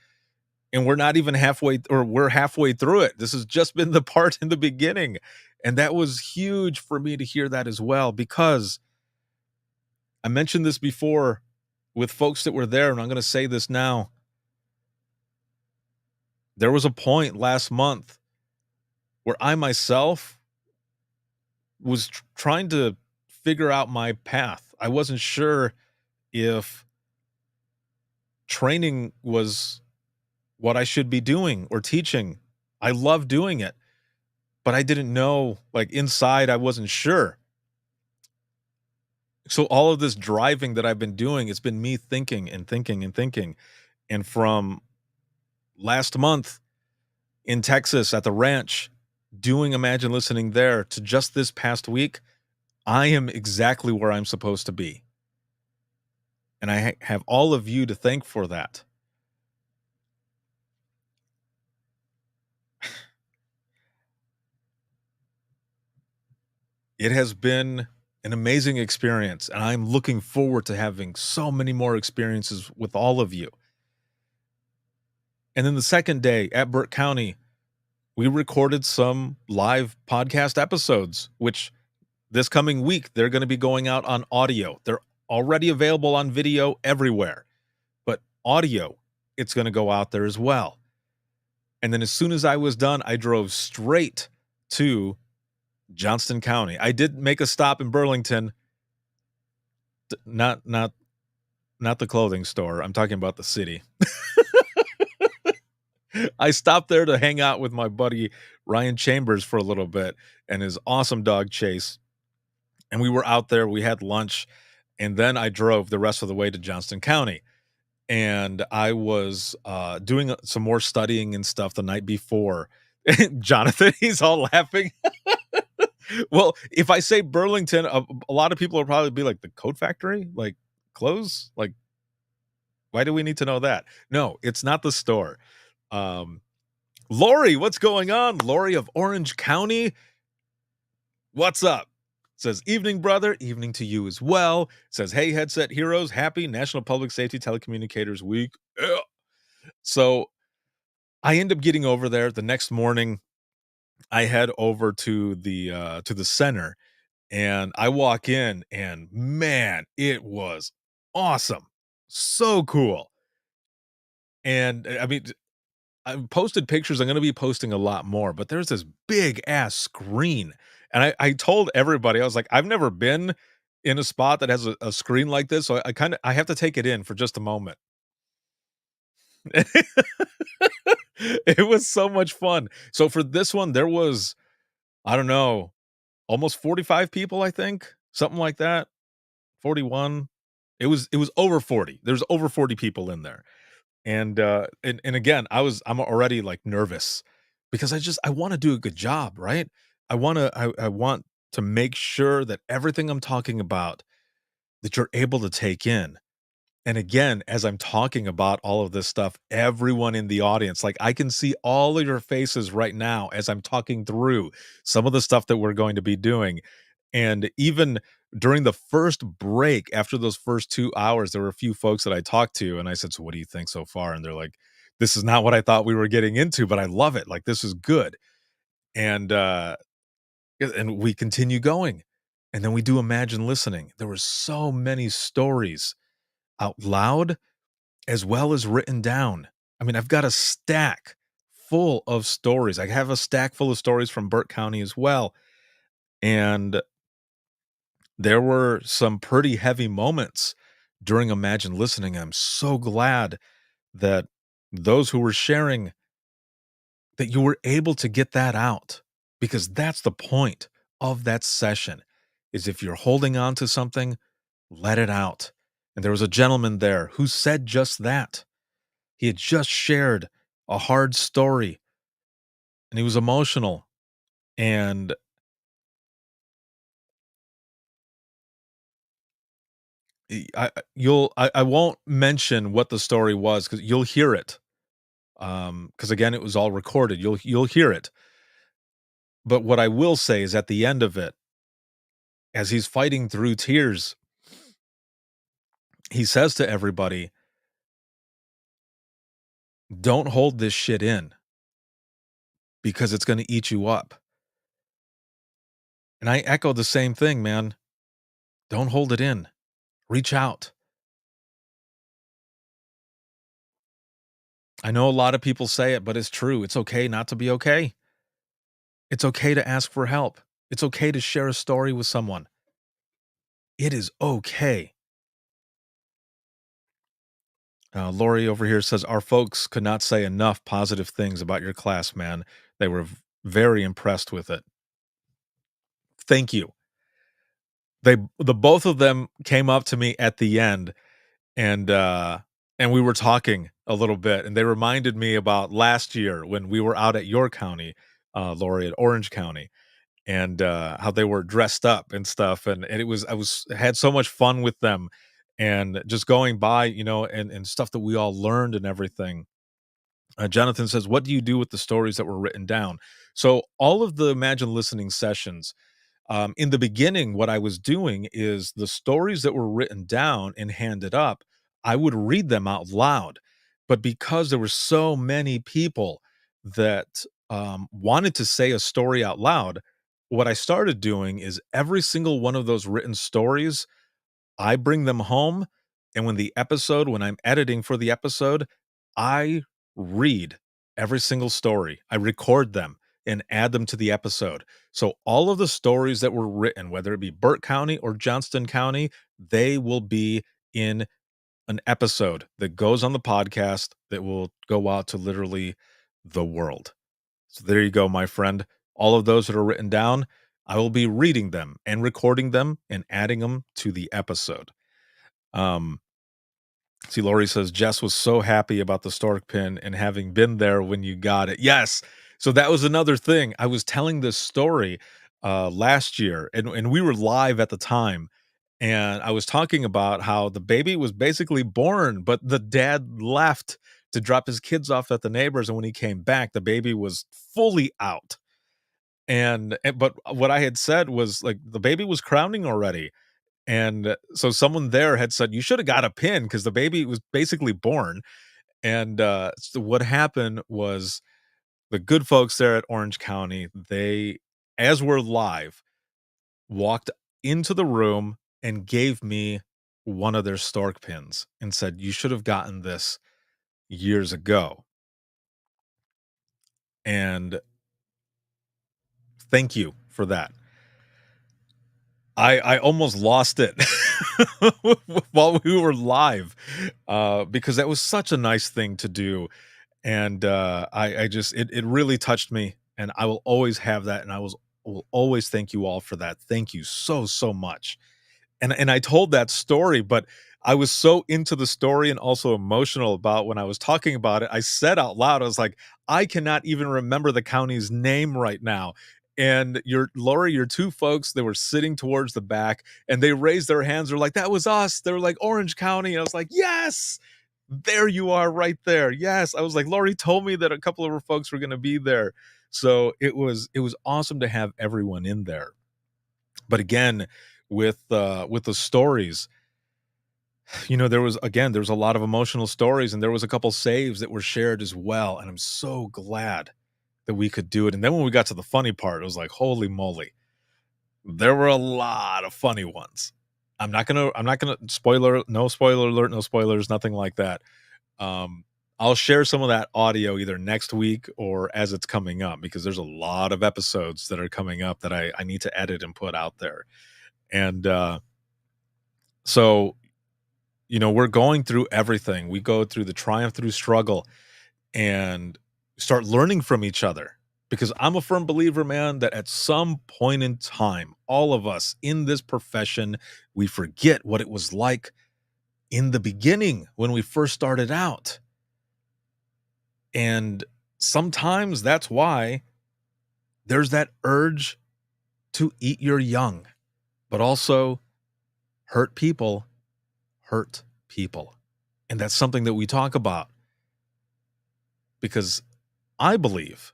and we're not even halfway, or we're halfway through it. This has just been the part in the beginning. And that was huge for me to hear that as well, because I mentioned this before with folks that were there, and I'm going to say this now. There was a point last month where I myself was trying to figure out my path. I wasn't sure if training was what I should be doing or teaching. I love doing it, but I didn't know, like inside, I wasn't sure. So all of this driving that I've been doing, it's been me thinking and thinking and thinking. And from last month in Texas at the ranch, doing Imagine Listening there, to just this past week, I am exactly where I'm supposed to be. And I have all of you to thank for that. It has been an amazing experience, and I'm looking forward to having so many more experiences with all of you. And then the second day at Burke County, we recorded some live podcast episodes, which this coming week, they're going to be going out on audio. They're already available on video everywhere, but audio, it's going to go out there as well. And then as soon as I was done, I drove straight to Johnston County. I did make a stop in Burlington, not the clothing store. I'm talking about the city. I stopped there to hang out with my buddy Ryan Chambers for a little bit and his awesome dog Chase. And we were out there, we had lunch, and then I drove the rest of the way to Johnston County. And I was doing some more studying and stuff the night before. Jonathan, he's all laughing. Well, if I say Burlington, a lot of people will probably be like, the Coat Factory? Like, clothes? Like, why do we need to know that? No, it's not the store. Lori, what's going on? Lori of Orange County. What's up? Says, evening, brother. Evening to you as well. Says, hey, headset heroes. Happy National Public Safety Telecommunicators Week. Yeah. So I end up getting over there the next morning. I head over to the center, and I walk in, and man, it was awesome. So cool. And I mean, I've posted pictures. I'm going to be posting a lot more, but there's this big ass screen. And I told everybody, I was like, I've never been in a spot that has a screen like this. So I have to take it in for just a moment. It was so much fun. So for this one, there was, I don't know, almost 45 people, I think, something like that. 41. It was over 40. There's over 40 people in there. And again, I'm already like nervous because I want to do a good job, right? I want to make sure that everything I'm talking about that you're able to take in. And again, as I'm talking about all of this stuff, everyone in the audience, like I can see all of your faces right now as I'm talking through some of the stuff that we're going to be doing. And even during the first break, after those first 2 hours, there were a few folks that I talked to, and I said, so what do you think so far? And they're like, this is not what I thought we were getting into, but I love it. Like, this is good. And we continue going. And then we do Imagine Listening. There were so many stories out loud as well as written down. I mean, I've got a stack full of stories. I have a stack full of stories from Burke County as well. And there were some pretty heavy moments during Imagine Listening. I'm so glad that those who were sharing, that you were able to get that out, because that's the point of that session, is if you're holding on to something, let it out. And there was a gentleman there who said just that. He had just shared a hard story and he was emotional. And I won't mention what the story was because you'll hear it. Because again, it was all recorded. You'll hear it. But what I will say is at the end of it, as he's fighting through tears, he says to everybody, don't hold this shit in because it's going to eat you up. And I echo the same thing, man. Don't hold it in. Reach out. I know a lot of people say it, but it's true. It's okay not to be okay. It's okay to ask for help. It's okay to share a story with someone. It is okay. Lori over here says, our folks could not say enough positive things about your class, man. They were very impressed with it. Thank you. The both of them came up to me at the end and we were talking a little bit, and they reminded me about last year when we were out at your county, Lori, at Orange County, and how they were dressed up and stuff. And I had so much fun with them and just going by, and stuff that we all learned and everything. Jonathan says, what do you do with the stories that were written down? So all of the Imagine Listening sessions, in the beginning, what I was doing is the stories that were written down and handed up, I would read them out loud. But because there were so many people that wanted to say a story out loud, what I started doing is every single one of those written stories, I bring them home. And when I'm editing for the episode, I read every single story. I record them and add them to the episode. So all of the stories that were written, whether it be Burke County or Johnston County, they will be in an episode that goes on the podcast that will go out to literally the world. So there you go, my friend. All of those that are written down, I will be reading them and recording them and adding them to the episode. See, Lori says, Jess was so happy about the stork pin and having been there when you got it. Yes. So that was another thing. I was telling this story last year, and we were live at the time, and I was talking about how the baby was basically born, but the dad left to drop his kids off at the neighbors, and when he came back, the baby was fully out. But what I had said was, like, the baby was crowning already, and so someone there had said, "You shoulda got a pin because the baby was basically born." And, so what happened was the good folks there at Orange County, they, as we're live, walked into the room and gave me one of their stork pins and said, "You should have gotten this years ago." And thank you for that. I almost lost it while we were live, because that was such a nice thing to do, and, I just it really touched me, and I will always have that, and will always thank you all for that. Thank you so, so much. And I told that story, but I was so into the story and also emotional about when I was talking about it, I said out loud, I was like, "I cannot even remember the county's name right now." And your 2 folks, they were sitting towards the back, and they raised their hands, they're like, "That was us." They were like, "Orange County." And I was like, "Yes! There you are right there. Yes." I was like, "Lori told me that a couple of her folks were gonna be there." So it was awesome to have everyone in there. But again, with the stories, there was a lot of emotional stories, and there was a couple saves that were shared as well, and I'm so glad that we could do it. And then when we got to the funny part, it was like, holy moly, there were a lot of funny ones. I'm not gonna no spoiler alert, no spoilers, nothing like that. I'll share some of that audio either next week or as it's coming up, because there's a lot of episodes that are coming up that I need to edit and put out there. And so, we're going through everything. We go through the triumph through struggle and start learning from each other, because I'm a firm believer, man, that at some point in time, all of us in this profession, we forget what it was like in the beginning when we first started out. And sometimes that's why there's that urge to eat your young, but also hurt people hurt people. And that's something that we talk about, because I believe,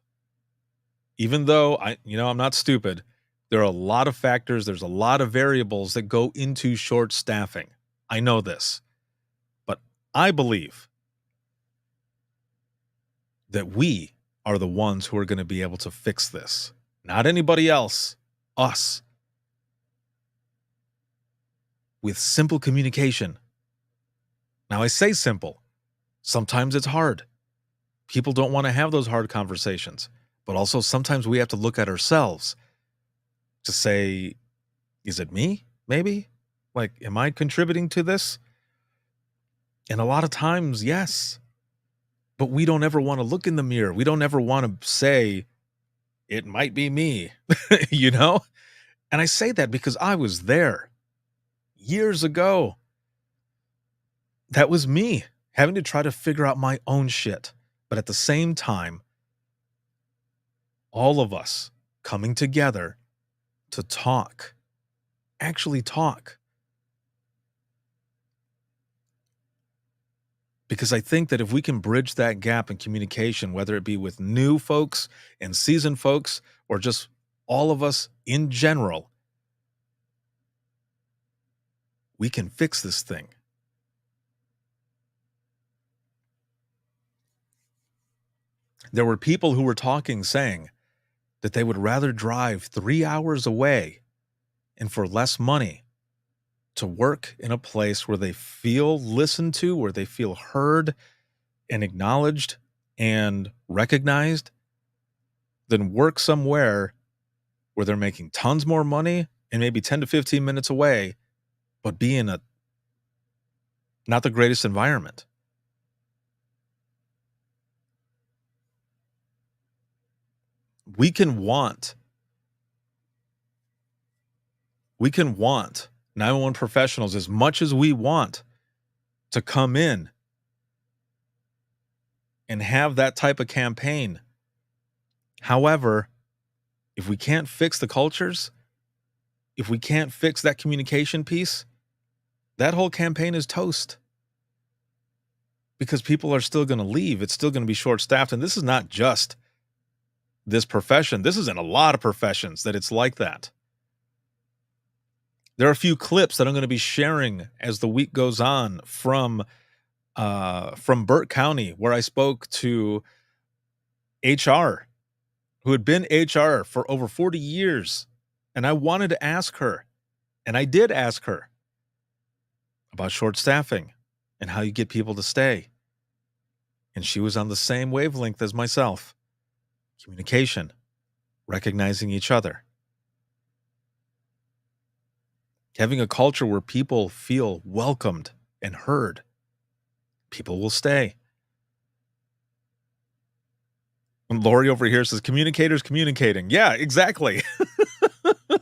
even though I'm not stupid, there are a lot of factors, there's a lot of variables that go into short staffing. I know this, but I believe that we are the ones who are going to be able to fix this. Not anybody else, us. With simple communication. Now, I say simple. Sometimes it's hard. People don't want to have those hard conversations. But also sometimes we have to look at ourselves to say, is it me? Maybe? Like, am I contributing to this? And a lot of times, yes. But we don't ever want to look in the mirror. We don't ever want to say, it might be me, And I say that because I was there years ago. That was me having to try to figure out my own shit. But at the same time, all of us coming together to talk, actually talk. Because I think that if we can bridge that gap in communication, whether it be with new folks and seasoned folks, or just all of us in general, we can fix this thing. There were people who were talking, saying that they would rather drive 3 hours away and for less money to work in a place where they feel listened to, where they feel heard and acknowledged and recognized, than work somewhere where they're making tons more money and maybe 10 to 15 minutes away, but be in not the greatest environment. We can want 911 professionals as much as we want to come in and have that type of campaign. However, If we can't fix the cultures, if we can't fix that communication piece, that whole campaign is toast. Because people are still going to leave. It's still going to be short-staffed. And this is not just this profession. This is in a lot of professions that it's like that. There are a few clips that I'm going to be sharing as the week goes on from Burke County, where I spoke to HR, who had been HR for over 40 years. And I wanted to ask her, and I did ask her, about short staffing and how you get people to stay. And she was on the same wavelength as myself. Communication, recognizing each other. Having a culture where people feel welcomed and heard. People will stay. And Lori over here says, communicators communicating. Yeah, exactly. Well,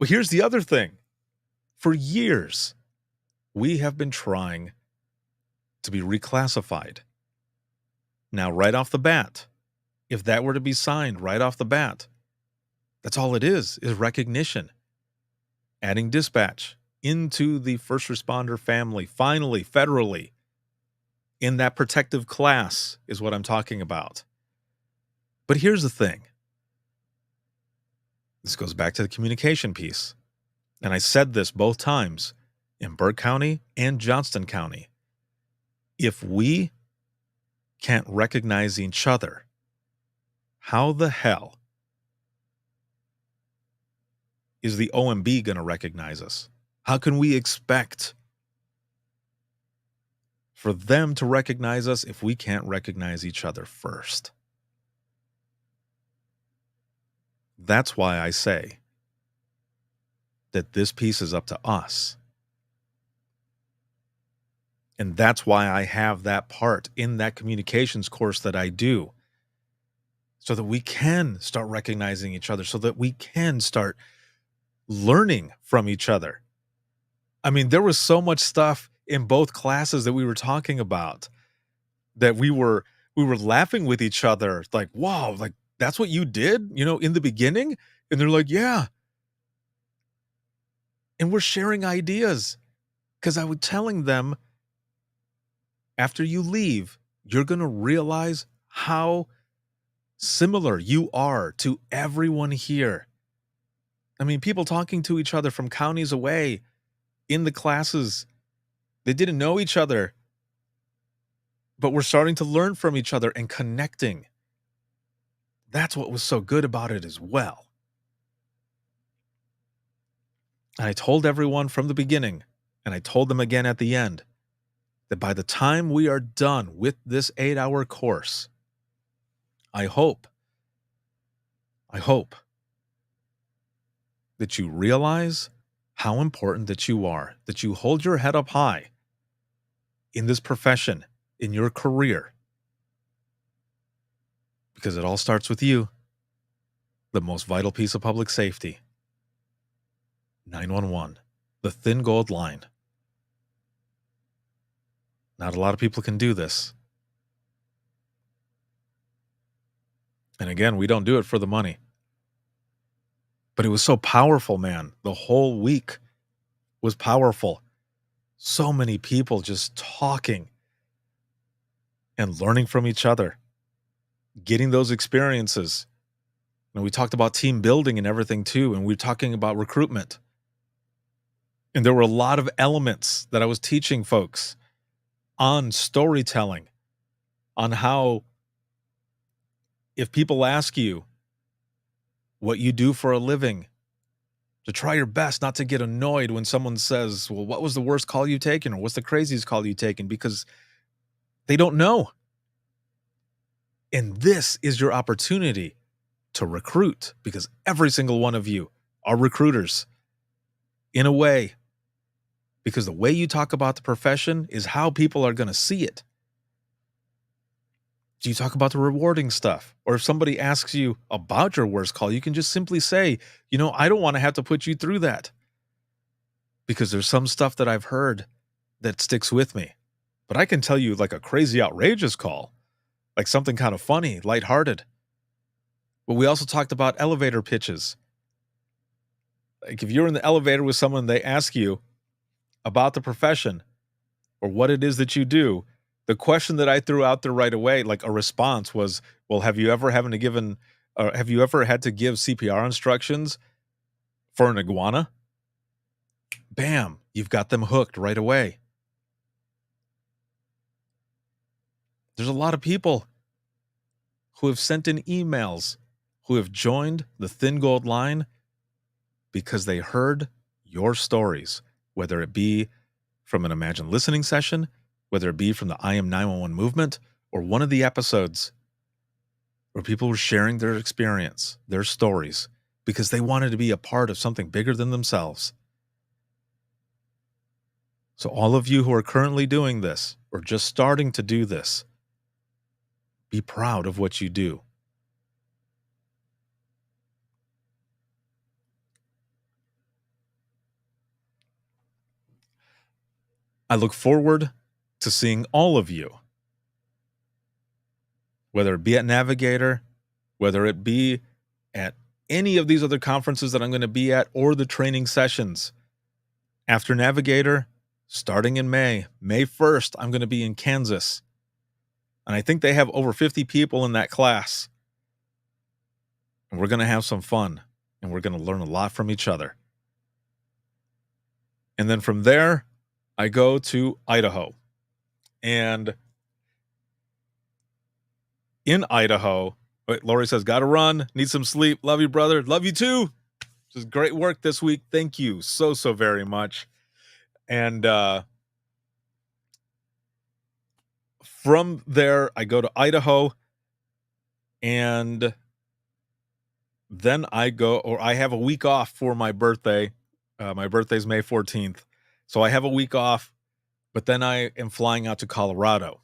here's the other thing. For years, we have been trying to be reclassified. Now, right off the bat, if that were to be signed right off the bat, that's all it is recognition. Adding dispatch into the first responder family, finally, federally, in that protective class is what I'm talking about. But here's the thing. This goes back to the communication piece. And I said this both times in Burke County and Johnston County. If we can't recognize each other, how the hell is the OMB going to recognize us? How can we expect for them to recognize us if we can't recognize each other first? That's why I say that this piece is up to us. And that's why I have that part in that communications course that I do, so that we can start recognizing each other, so that we can start learning from each other. I mean, there was so much stuff in both classes that we were talking about that we were laughing with each other, like, wow, like that's what you did, in the beginning? And they're like, yeah. And we're sharing ideas, because I was telling them, after you leave, you're going to realize how similar you are to everyone here. I mean, people talking to each other from counties away in the classes. They didn't know each other, but we're starting to learn from each other and connecting. That's what was so good about it as well. And I told everyone from the beginning, and I told them again at the end, that by the time we are done with this 8-hour course, I hope that you realize how important that you are, that you hold your head up high in this profession, in your career, because it all starts with you, the most vital piece of public safety. 911, the thin gold line. Not a lot of people can do this. And again, we don't do it for the money. But it was so powerful, man. The whole week was powerful. So many people just talking and learning from each other, getting those experiences. And we talked about team building and everything too, and we were talking about recruitment. And there were a lot of elements that I was teaching folks on storytelling, on how if people ask you what you do for a living, to try your best not to get annoyed when someone says, well, what was the worst call you've taken, or what's the craziest call you've taken, because they don't know. And this is your opportunity to recruit, because every single one of you are recruiters in a way, because the way you talk about the profession is how people are going to see it. Do you talk about the rewarding stuff? Or if somebody asks you about your worst call, you can just simply say, I don't want to have to put you through that, because there's some stuff that I've heard that sticks with me. But I can tell you like a crazy, outrageous call, like something kind of funny, lighthearted. But we also talked about elevator pitches. Like if you're in the elevator with someone, they ask you about the profession or what it is that you do. The question that I threw out there right away, like a response, was, well, have you ever had to give CPR instructions for an iguana? Bam, you've got them hooked right away. There's a lot of people who have sent in emails, who have joined the Thin Gold Line because they heard your stories, whether it be from an Imagine listening session, whether it be from the I Am 911 movement, or one of the episodes where people were sharing their experience, their stories, because they wanted to be a part of something bigger than themselves. So all of you who are currently doing this, or just starting to do this, be proud of what you do. I look forward to seeing all of you, whether it be at Navigator, whether it be at any of these other conferences that I'm going to be at, or the training sessions. After Navigator, starting in May 1st, I'm going to be in Kansas. And I think they have over 50 people in that class. And we're going to have some fun. And we're going to learn a lot from each other. And then from there, I go to Idaho. And in Idaho, Lori says, gotta run, need some sleep. Love you, brother. Love you too. Just great work this week. Thank you so very much. And from there, I go to Idaho, and then I have a week off for my birthday. My birthday's May 14th. So I have a week off, but then I am flying out to Colorado,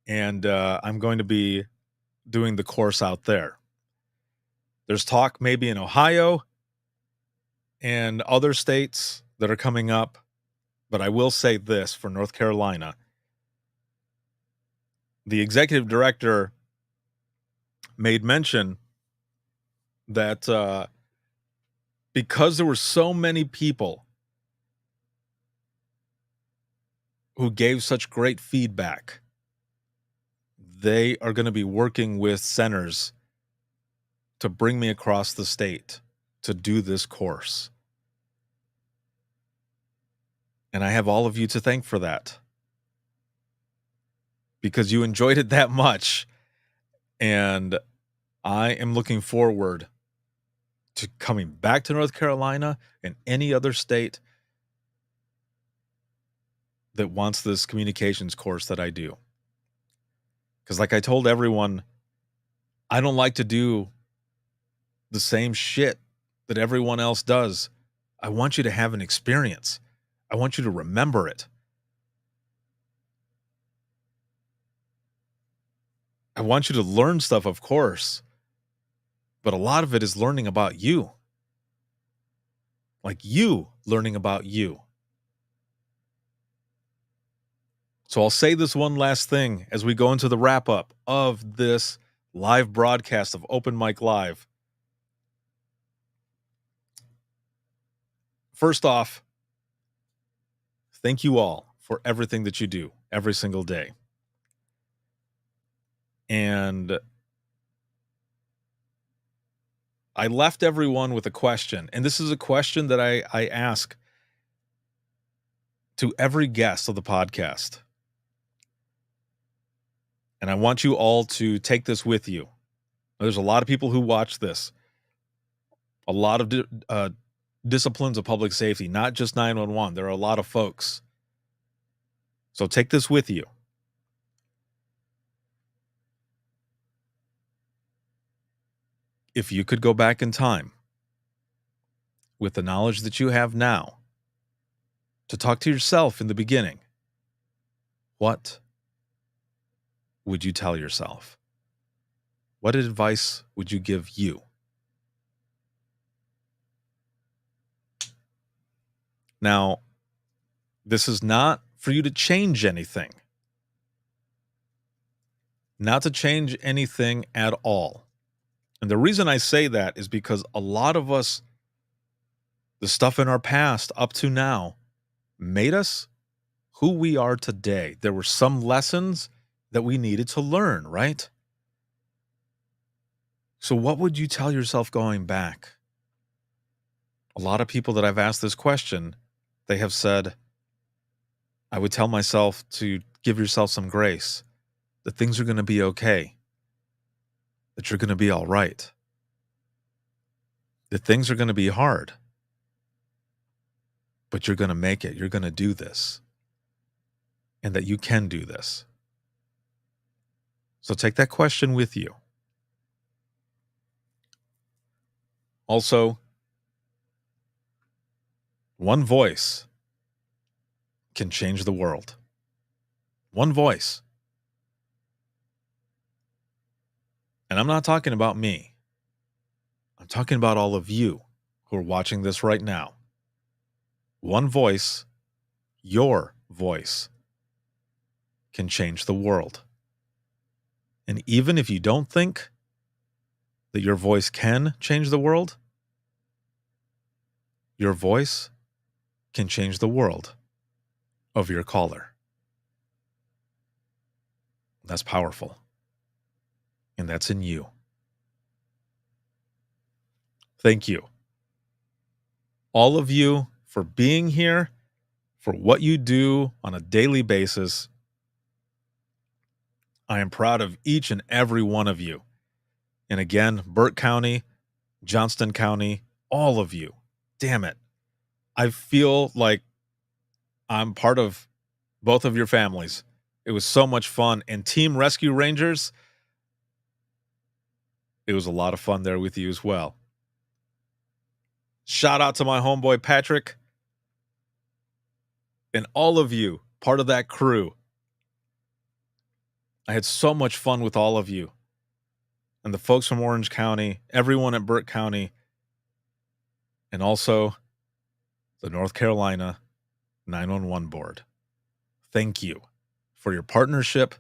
and I'm going to be doing the course out there. There's talk maybe in Ohio and other states that are coming up, but I will say this for North Carolina. The executive director made mention that because there were so many people who gave such great feedback, they are going to be working with centers to bring me across the state to do this course. And I have all of you to thank for that, because you enjoyed it that much. And I am looking forward to coming back to North Carolina and any other state that wants this communications course that I do. Because like I told everyone, I don't like to do the same shit that everyone else does. I want you to have an experience. I want you to remember it. I want you to learn stuff, of course, but a lot of it is learning about you. Like you learning about you. So I'll say this one last thing as we go into the wrap up of this live broadcast of Open Mic Live. First off, thank you all for everything that you do every single day. And I left everyone with a question, and this is a question that I ask to every guest of the podcast. And I want you all to take this with you. There's a lot of people who watch this, a lot of disciplines of public safety, not just 911. There are a lot of folks. So take this with you. If you could go back in time with the knowledge that you have now to talk to yourself in the beginning, what would you tell yourself? What advice would you give you? Now, this is not for you to change anything. Not to change anything at all. And the reason I say that is because a lot of us, the stuff in our past up to now, made us who we are today. There were some lessons that we needed to learn, right? So what would you tell yourself going back? A lot of people that I've asked this question, they have said, I would tell myself to give yourself some grace, that things are going to be okay, that you're going to be all right, that things are going to be hard, but you're going to make it. You're going to do this, and that you can do this. So take that question with you. Also, one voice can change the world. One voice. And I'm not talking about me. I'm talking about all of you who are watching this right now. One voice, your voice, can change the world. And even if you don't think that your voice can change the world, your voice can change the world of your caller. That's powerful. And that's in you. Thank you. All of you for being here, for what you do on a daily basis. I am proud of each and every one of you. And again, Burke County, Johnston County, all of you. Damn it. I feel like I'm part of both of your families. It was so much fun. And Team Rescue Rangers, it was a lot of fun there with you as well. Shout out to my homeboy Patrick and all of you, part of that crew. I had so much fun with all of you. And the folks from Orange County, everyone at Burke County, and also the North Carolina 911 board. Thank you for your partnership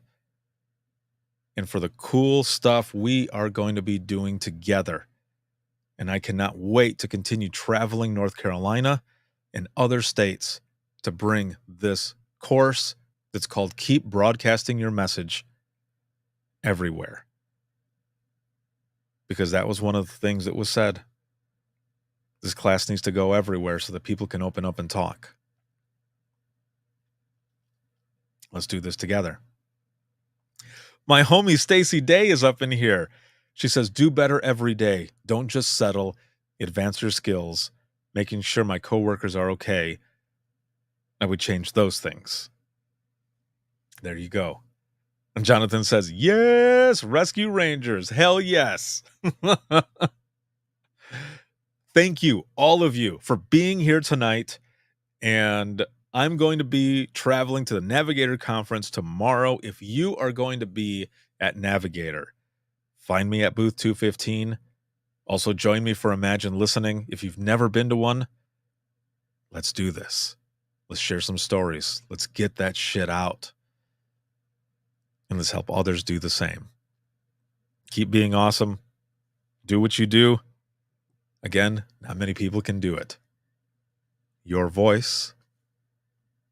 and for the cool stuff we are going to be doing together. And I cannot wait to continue traveling North Carolina and other states to bring this course that's called Keep Broadcasting Your Message everywhere. Because that was one of the things that was said. This class needs to go everywhere so that people can open up and talk. Let's do this together. My homie Stacy Day is up in here. She says, do better every day. Don't just settle. Advance your skills. Making sure my coworkers are okay. I would change those things. There you go. And Jonathan says, yes, Rescue Rangers. Hell yes. Thank you, all of you, for being here tonight. And I'm going to be traveling to the Navigator Conference tomorrow. If you are going to be at Navigator, find me at booth 215. Also, join me for Imagine Listening. If you've never been to one, let's do this. Let's share some stories. Let's get that shit out. And let's help others do the same. Keep being awesome. Do what you do. Again, not many people can do it. Your voice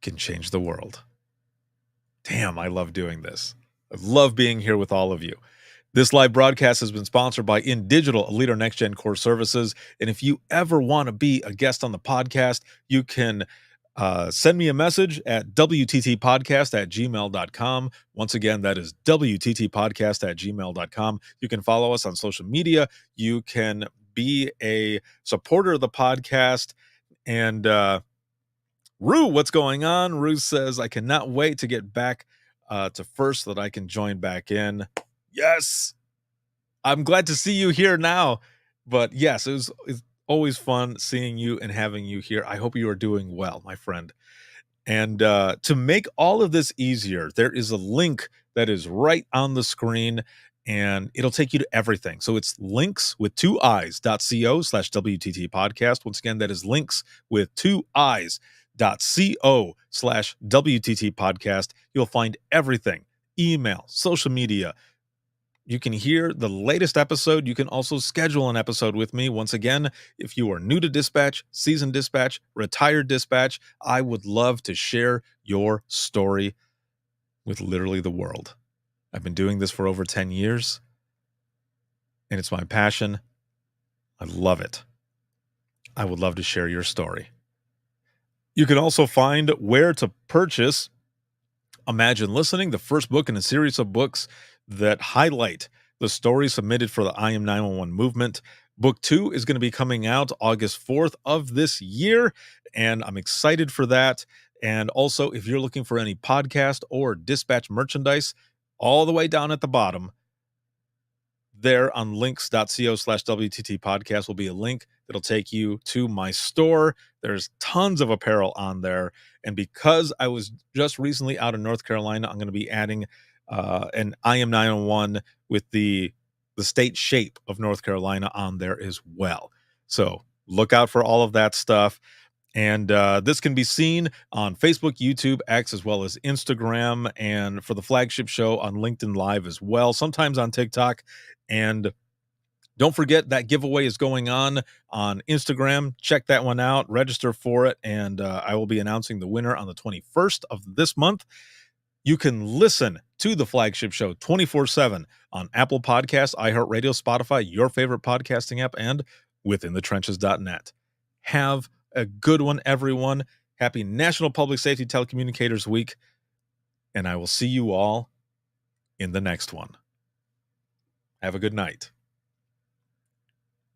can change the world. Damn, I love doing this. I love being here with all of you. This live broadcast has been sponsored by InDigital, a leader next-gen core services. And if you ever want to be a guest on the podcast, you can send me a message at wttpodcast@gmail.com. Once again, that is wttpodcast@gmail.com. You can follow us on social media. You can be a supporter of the podcast. And Rue, what's going on? Rue says, I cannot wait to get back to first so that I can join back in. Yes. I'm glad to see you here now. But yes, it's always fun seeing you and having you here. I hope you are doing well, my friend. And to make all of this easier, there is a link that is right on the screen, and it'll take you to everything. So it's links with 2i's.co/WTT podcast. Once again, that is links with 2i's.co/WTT podcast. You'll find everything: email, social media, you can hear the latest episode. You can also schedule an episode with me. Once again, if you are new to dispatch, seasoned dispatch, retired dispatch, I would love to share your story with literally the world. I've been doing this for over 10 years, and it's my passion. I love it. I would love to share your story. You can also find where to purchase Imagine Listening, the first book in a series of books that highlight the stories submitted for the I Am 911 movement. Book 2 is going to be coming out August 4th of this year, and I'm excited for that. And also, if you're looking for any podcast or dispatch merchandise, all the way down at the bottom, there on links.co/WTT podcast will be a link that'll take you to my store. There's tons of apparel on there. And because I was just recently out in North Carolina, I'm going to be adding an I Am 911 with the state shape of North Carolina on there as well. So look out for all of that stuff. And this can be seen on Facebook, YouTube, X, as well as Instagram, and for the flagship show on LinkedIn Live as well, sometimes on TikTok. And don't forget that giveaway is going on Instagram. Check that one out, register for it, and I will be announcing the winner on the 21st of this month. You can listen to the flagship show 24/7 on Apple Podcasts, iHeartRadio, Spotify, your favorite podcasting app, and withinthetrenches.net. Have a good one, everyone. Happy National Public Safety Telecommunicators Week, and I will see you all in the next one. Have a good night.